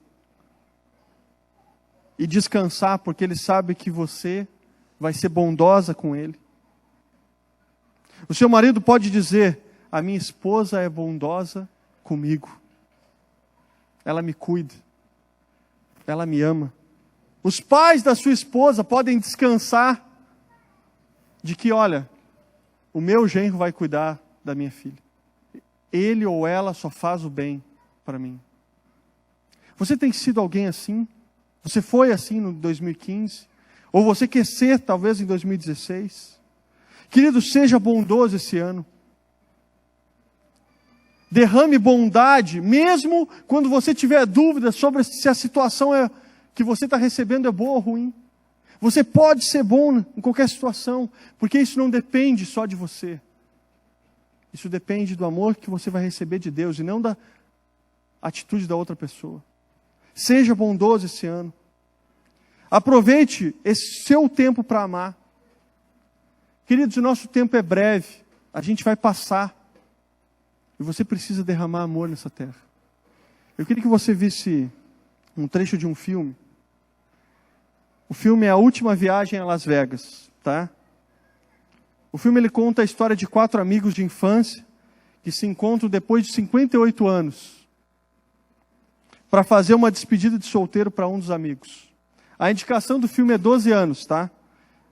e descansar, porque ele sabe que você vai ser bondosa com ele. O seu marido pode dizer: a minha esposa é bondosa comigo. Ela me cuida. Ela me ama. Os pais da sua esposa podem descansar de que, olha, o meu genro vai cuidar da minha filha. Ele ou ela só faz o bem para mim. Você tem sido alguém assim? Você foi assim no 2015? Ou você quer ser talvez em 2016? Querido, seja bondoso esse ano. Derrame bondade, mesmo quando você tiver dúvidas sobre se a situação que você está recebendo é boa ou ruim. Você pode ser bom em qualquer situação, porque isso não depende só de você. Isso depende do amor que você vai receber de Deus e não da atitude da outra pessoa. Seja bondoso esse ano. Aproveite esse seu tempo para amar. Queridos, o nosso tempo é breve, a gente vai passar. E você precisa derramar amor nessa terra. Eu queria que você visse um trecho de um filme. O filme é A Última Viagem a Las Vegas, tá? O filme ele conta a história de 4 amigos de infância que se encontram depois de 58 anos para fazer uma despedida de solteiro para um dos amigos. A indicação do filme é 12 anos, tá?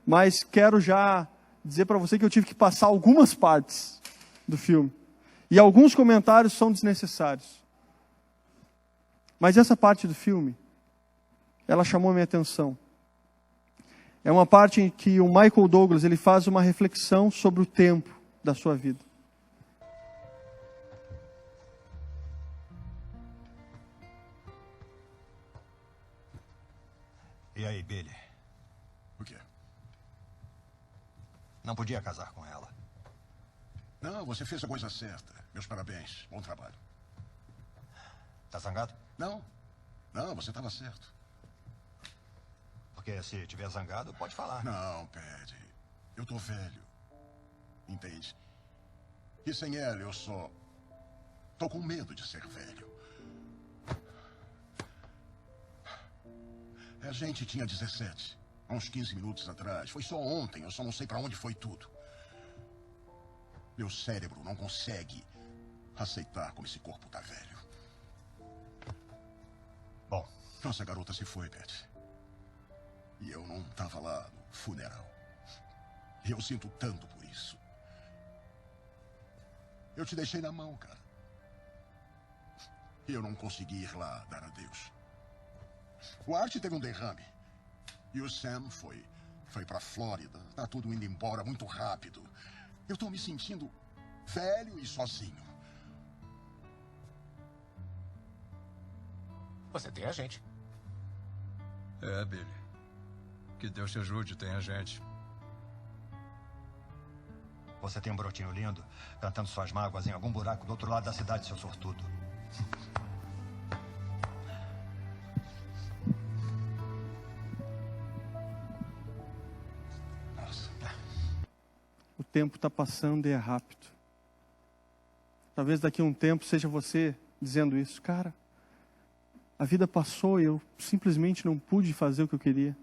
Mas quero já dizer para você que eu tive que passar algumas partes do filme. E alguns comentários são desnecessários. Mas essa parte do filme, ela chamou a minha atenção. É uma parte em que o Michael Douglas ele faz uma reflexão sobre o tempo da sua vida. E aí, Billy? O quê? Não podia casar com ela. Não, você fez a coisa certa. Meus parabéns. Bom trabalho. Tá zangado? Não. Não, você estava certo. Porque se tiver zangado, pode falar. Não, Paddy. Eu tô velho. Entende? E sem ela eu só... tô com medo de ser velho. A gente tinha 17. Há uns 15 minutos atrás. Foi só ontem. Eu só não sei para onde foi tudo. Meu cérebro não consegue aceitar como esse corpo tá velho. Bom. Nossa garota se foi, Beth. E eu não tava lá no funeral. E eu sinto tanto por isso. Eu te deixei na mão, cara. E eu não consegui ir lá dar adeus. O Art teve um derrame. E o Sam foi pra Flórida. Tá tudo indo embora muito rápido. Eu tô me sentindo velho e sozinho. Você tem a gente. É, Billy. Que Deus te ajude, tem a gente. Você tem um brotinho lindo, cantando suas mágoas em algum buraco do outro lado da cidade, seu sortudo. Nossa. O tempo está passando e é rápido. Talvez daqui a um tempo seja você dizendo isso. Cara, a vida passou e eu simplesmente não pude fazer o que eu queria.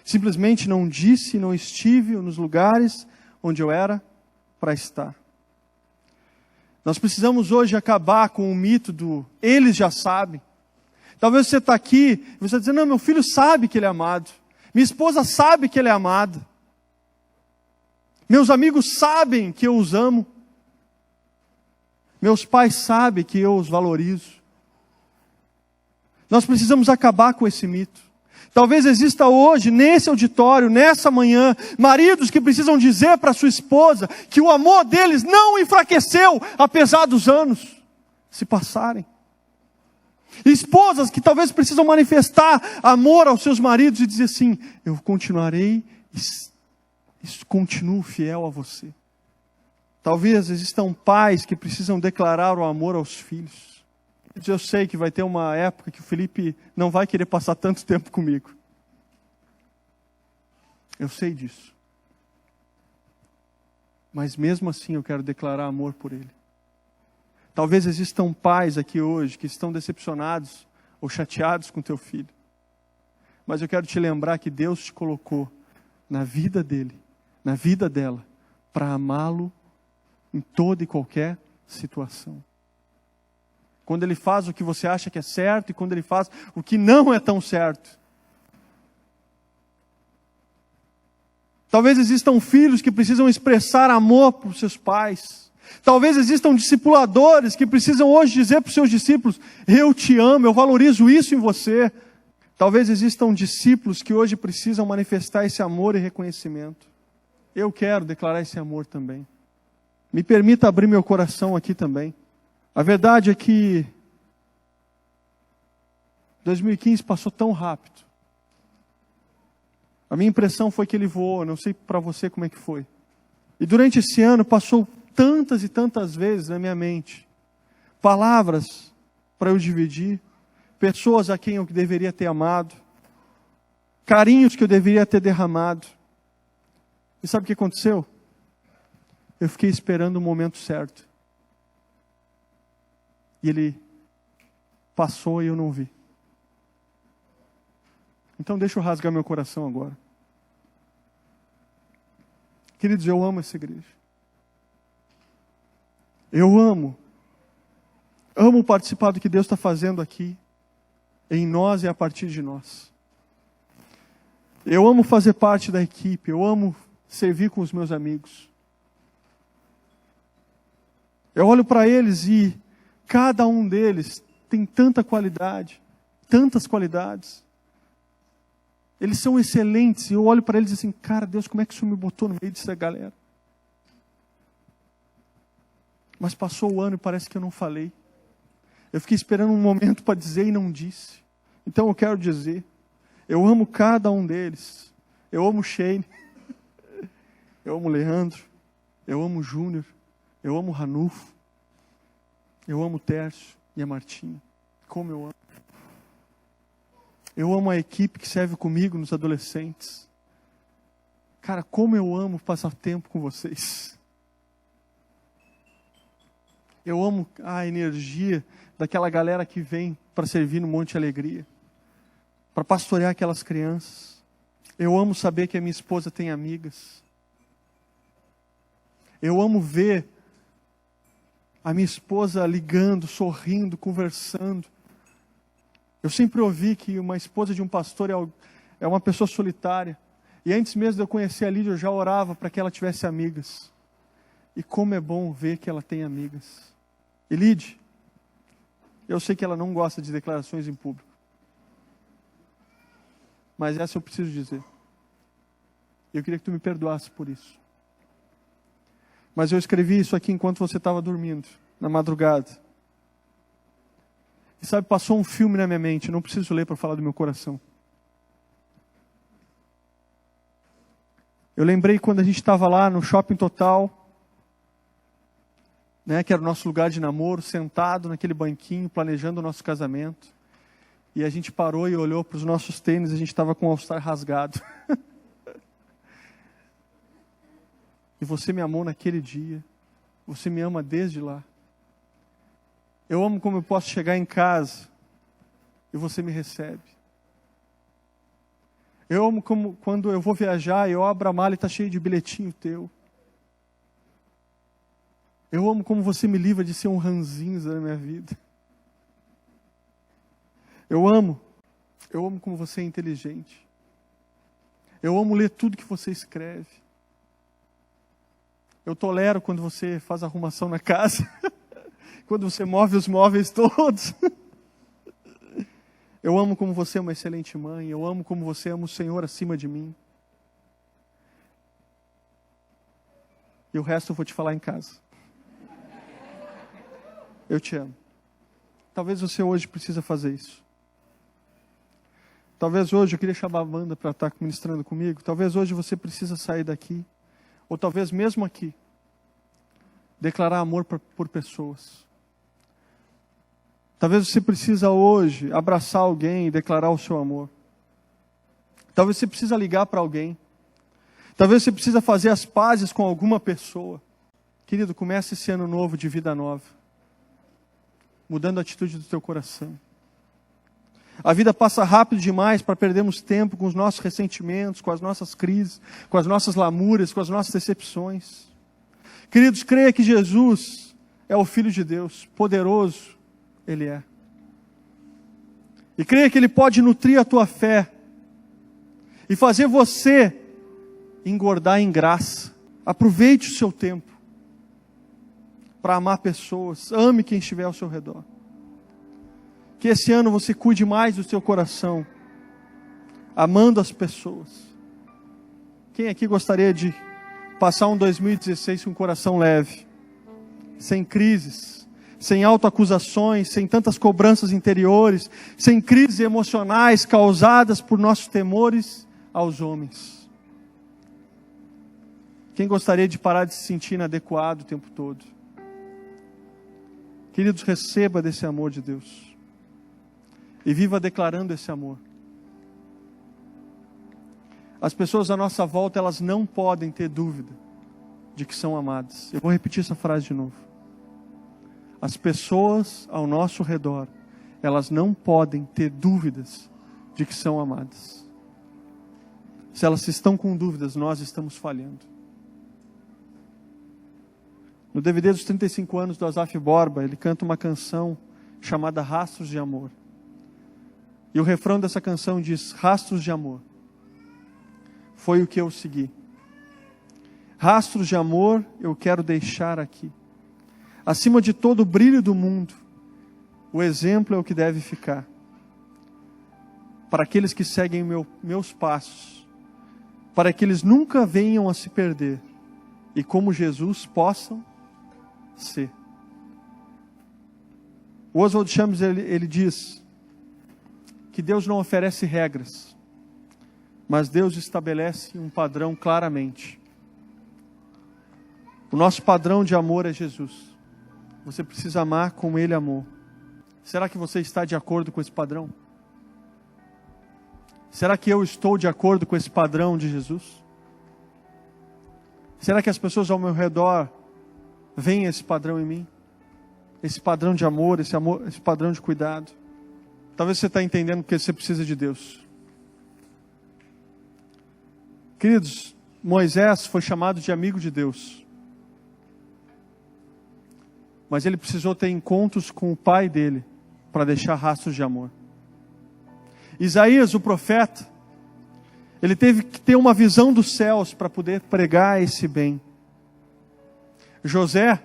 Simplesmente não disse, não estive nos lugares onde eu era para estar. Nós precisamos hoje acabar com o mito do eles já sabem. Talvez você está aqui e você está dizendo: não, meu filho sabe que ele é amado. Minha esposa sabe que ele é amado. Meus amigos sabem que eu os amo. Meus pais sabem que eu os valorizo. Nós precisamos acabar com esse mito. Talvez exista hoje, nesse auditório, nessa manhã, maridos que precisam dizer para sua esposa que o amor deles não enfraqueceu, apesar dos anos se passarem. Esposas que talvez precisam manifestar amor aos seus maridos e dizer assim: eu continuarei e continuo fiel a você. Talvez existam pais que precisam declarar o amor aos filhos. Eu sei que vai ter uma época que o Felipe não vai querer passar tanto tempo comigo. Eu sei disso. Mas mesmo assim eu quero declarar amor por ele. Talvez existam pais aqui hoje que estão decepcionados ou chateados com teu filho. Mas eu quero te lembrar que Deus te colocou na vida dele, na vida dela, para amá-lo em toda e qualquer situação. Quando ele faz o que você acha que é certo e quando ele faz o que não é tão certo. Talvez existam filhos que precisam expressar amor para os seus pais. Talvez existam discipuladores que precisam hoje dizer para os seus discípulos: eu te amo, eu valorizo isso em você. Talvez existam discípulos que hoje precisam manifestar esse amor e reconhecimento. Eu quero declarar esse amor também. Me permita abrir meu coração aqui também. A verdade é que 2015 passou tão rápido. A minha impressão foi que ele voou, não sei para você como é que foi. E durante esse ano passou tantas e tantas vezes na minha mente palavras para eu dividir, pessoas a quem eu deveria ter amado, carinhos que eu deveria ter derramado. E sabe o que aconteceu? Eu fiquei esperando o momento certo. E ele passou e eu não vi. Então deixa eu rasgar meu coração agora. Queridos, eu amo essa igreja. Eu amo participar do que Deus está fazendo aqui, em nós e a partir de nós. Eu amo fazer parte da equipe, eu amo servir com os meus amigos. Eu olho para eles e cada um deles tem tanta qualidade, tantas qualidades. Eles são excelentes e eu olho para eles assim, cara, Deus, como é que o Senhor me botou no meio dessa galera? Mas passou o ano e parece que eu não falei. Eu fiquei esperando um momento para dizer e não disse. Então eu quero dizer, eu amo cada um deles. Eu amo o Shane, eu amo o Leandro, eu amo o Júnior, eu amo o Ranulfo, eu amo o Tércio e a Martinha. Como eu amo. Eu amo a equipe que serve comigo nos adolescentes. Cara, como eu amo passar tempo com vocês. Eu amo a energia daquela galera que vem para servir no Monte Alegria, para pastorear aquelas crianças. Eu amo saber que a minha esposa tem amigas. Eu amo ver a minha esposa ligando, sorrindo, conversando. Eu sempre ouvi que uma esposa de um pastor é uma pessoa solitária. E antes mesmo de eu conhecer a Lídia, eu já orava para que ela tivesse amigas. E como é bom ver que ela tem amigas. E Lídia, eu sei que ela não gosta de declarações em público. Mas essa eu preciso dizer. Eu queria que tu me perdoasse por isso. Mas eu escrevi isso aqui enquanto você estava dormindo, na madrugada. E sabe, passou um filme na minha mente, não preciso ler para falar do meu coração. Eu lembrei quando a gente estava lá no Shopping Total, né, que era o nosso lugar de namoro, sentado naquele banquinho, planejando o nosso casamento. E a gente parou e olhou para os nossos tênis, a gente estava com o All-Star rasgado. E você me amou naquele dia. Você me ama desde lá. Eu amo como eu posso chegar em casa e você me recebe. Eu amo como quando eu vou viajar e eu abro a mala e está cheio de bilhetinho teu. Eu amo como você me livra de ser um ranzinza na minha vida. Eu amo como você é inteligente. Eu amo ler tudo que você escreve. Eu tolero quando você faz arrumação na casa. Quando você move os móveis todos. Eu amo como você é uma excelente mãe. Eu amo como você ama o Senhor acima de mim. E o resto eu vou te falar em casa. Eu te amo. Talvez você hoje precisa fazer isso. Talvez hoje eu queria chamar a Amanda para estar ministrando comigo. Talvez hoje você precisa sair daqui ou talvez mesmo aqui, declarar amor por pessoas. Talvez você precisa hoje abraçar alguém e declarar o seu amor. Talvez você precisa ligar para alguém. Talvez você precisa fazer as pazes com alguma pessoa. Querido, comece esse ano novo de vida nova, mudando a atitude do teu coração. A vida passa rápido demais para perdermos tempo com os nossos ressentimentos, com as nossas crises, com as nossas lamúrias, com as nossas decepções. Queridos, creia que Jesus é o Filho de Deus, poderoso Ele é. E creia que Ele pode nutrir a tua fé e fazer você engordar em graça. Aproveite o seu tempo para amar pessoas. Ame quem estiver ao seu redor. Que esse ano você cuide mais do seu coração, amando as pessoas. Quem aqui gostaria de passar um 2016 com um coração leve, sem crises, sem autoacusações, sem tantas cobranças interiores, sem crises emocionais causadas por nossos temores aos homens? Quem gostaria de parar de se sentir inadequado o tempo todo? Queridos, receba desse amor de Deus e viva declarando esse amor. As pessoas à nossa volta, elas não podem ter dúvida de que são amadas. Eu vou repetir essa frase de novo. As pessoas ao nosso redor, elas não podem ter dúvidas de que são amadas. Se elas estão com dúvidas, nós estamos falhando. No DVD dos 35 anos do Asaf Borba, ele canta uma canção chamada Rastros de Amor. E o refrão dessa canção diz: rastros de amor foi o que eu segui. Rastros de amor eu quero deixar aqui. Acima de todo o brilho do mundo, o exemplo é o que deve ficar. Para aqueles que seguem meus passos, para que eles nunca venham a se perder e como Jesus possam ser. O Oswald Chambers, ele diz que Deus não oferece regras, mas Deus estabelece um padrão claramente. O nosso padrão de amor é Jesus. Você precisa amar como Ele amou. Será que você está de acordo com esse padrão? Será que eu estou de acordo com esse padrão de Jesus? Será que as pessoas ao meu redor veem esse padrão em mim? Esse padrão de amor, esse padrão de cuidado? Talvez você está entendendo que você precisa de Deus. Queridos, Moisés foi chamado de amigo de Deus. Mas ele precisou ter encontros com o pai dele para deixar rastros de amor. Isaías, o profeta, ele teve que ter uma visão dos céus para poder pregar esse bem. José,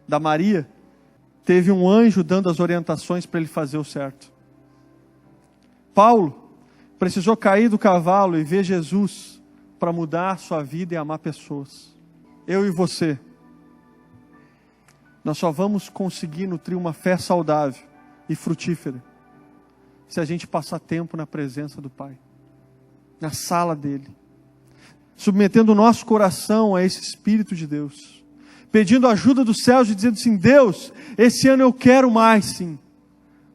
da Maria, teve um anjo dando as orientações para ele fazer o certo. Paulo precisou cair do cavalo e ver Jesus para mudar a sua vida e amar pessoas. Eu e você, nós só vamos conseguir nutrir uma fé saudável e frutífera se a gente passar tempo na presença do Pai, na sala dele, submetendo o nosso coração a esse Espírito de Deus, pedindo a ajuda dos céus e dizendo assim: Deus, esse ano eu quero mais, sim,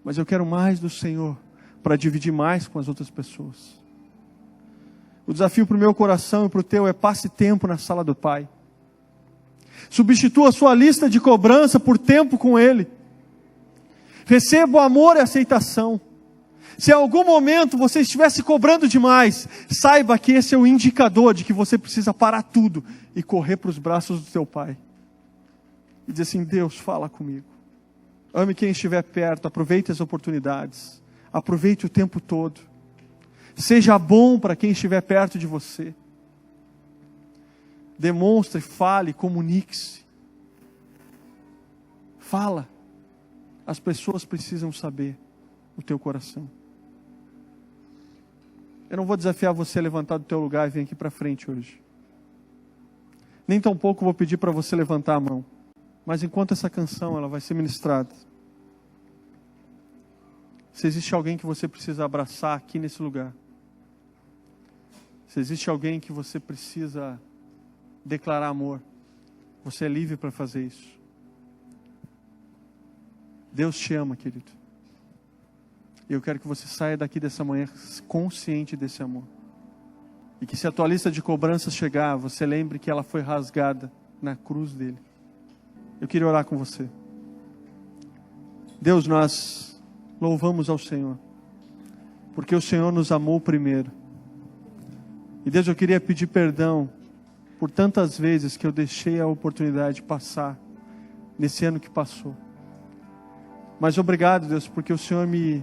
mas eu quero mais do Senhor para dividir mais com as outras pessoas. O desafio para o meu coração e para o teu é: passe tempo na sala do Pai. Substitua a sua lista de cobrança por tempo com Ele. Receba o amor e a aceitação. Se em algum momento você estiver se cobrando demais, saiba que esse é o indicador de que você precisa parar tudo e correr para os braços do teu Pai. E dizer assim: Deus, fala comigo. Ame quem estiver perto, aproveite as oportunidades. Aproveite o tempo todo. Seja bom para quem estiver perto de você. Demonstre, fale, comunique-se. Fala. As pessoas precisam saber o teu coração. Eu não vou desafiar você a levantar do teu lugar e vir aqui para frente hoje. Nem tampouco vou pedir para você levantar a mão. Mas enquanto essa canção ela vai ser ministrada, se existe alguém que você precisa abraçar aqui nesse lugar, se existe alguém que você precisa declarar amor, você é livre para fazer isso. Deus te ama, querido. E eu quero que você saia daqui dessa manhã consciente desse amor. E que se a tua lista de cobranças chegar, você lembre que ela foi rasgada na cruz dele. Eu queria orar com você. Deus, nós louvamos ao Senhor, porque o Senhor nos amou primeiro. E Deus, eu queria pedir perdão por tantas vezes que eu deixei a oportunidade passar nesse ano que passou. Mas obrigado, Deus, porque o Senhor me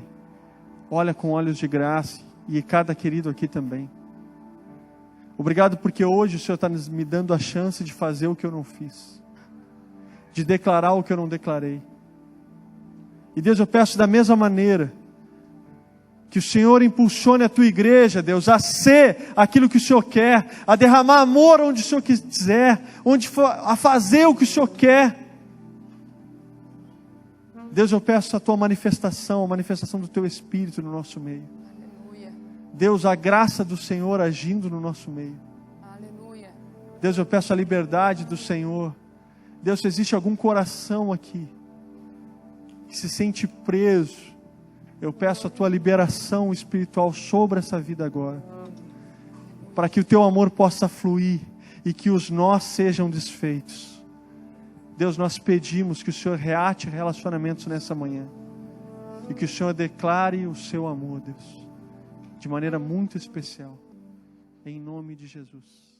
olha com olhos de graça, e cada querido aqui também. Obrigado porque hoje o Senhor está me dando a chance de fazer o que eu não fiz, de declarar o que eu não declarei. E Deus, eu peço da mesma maneira que o Senhor impulsione a tua igreja, Deus, a ser aquilo que o Senhor quer, a derramar amor onde o Senhor quiser, a fazer o que o Senhor quer. Deus, eu peço a tua manifestação, a manifestação do teu Espírito no nosso meio. Aleluia. Deus, a graça do Senhor agindo no nosso meio. Aleluia. Deus, eu peço a liberdade do Senhor. Deus, se existe algum coração aqui que se sente preso, eu peço a tua liberação espiritual sobre essa vida agora, para que o teu amor possa fluir e que os nós sejam desfeitos. Deus, nós pedimos que o Senhor reate relacionamentos nessa manhã e que o Senhor declare o seu amor, Deus, de maneira muito especial, em nome de Jesus.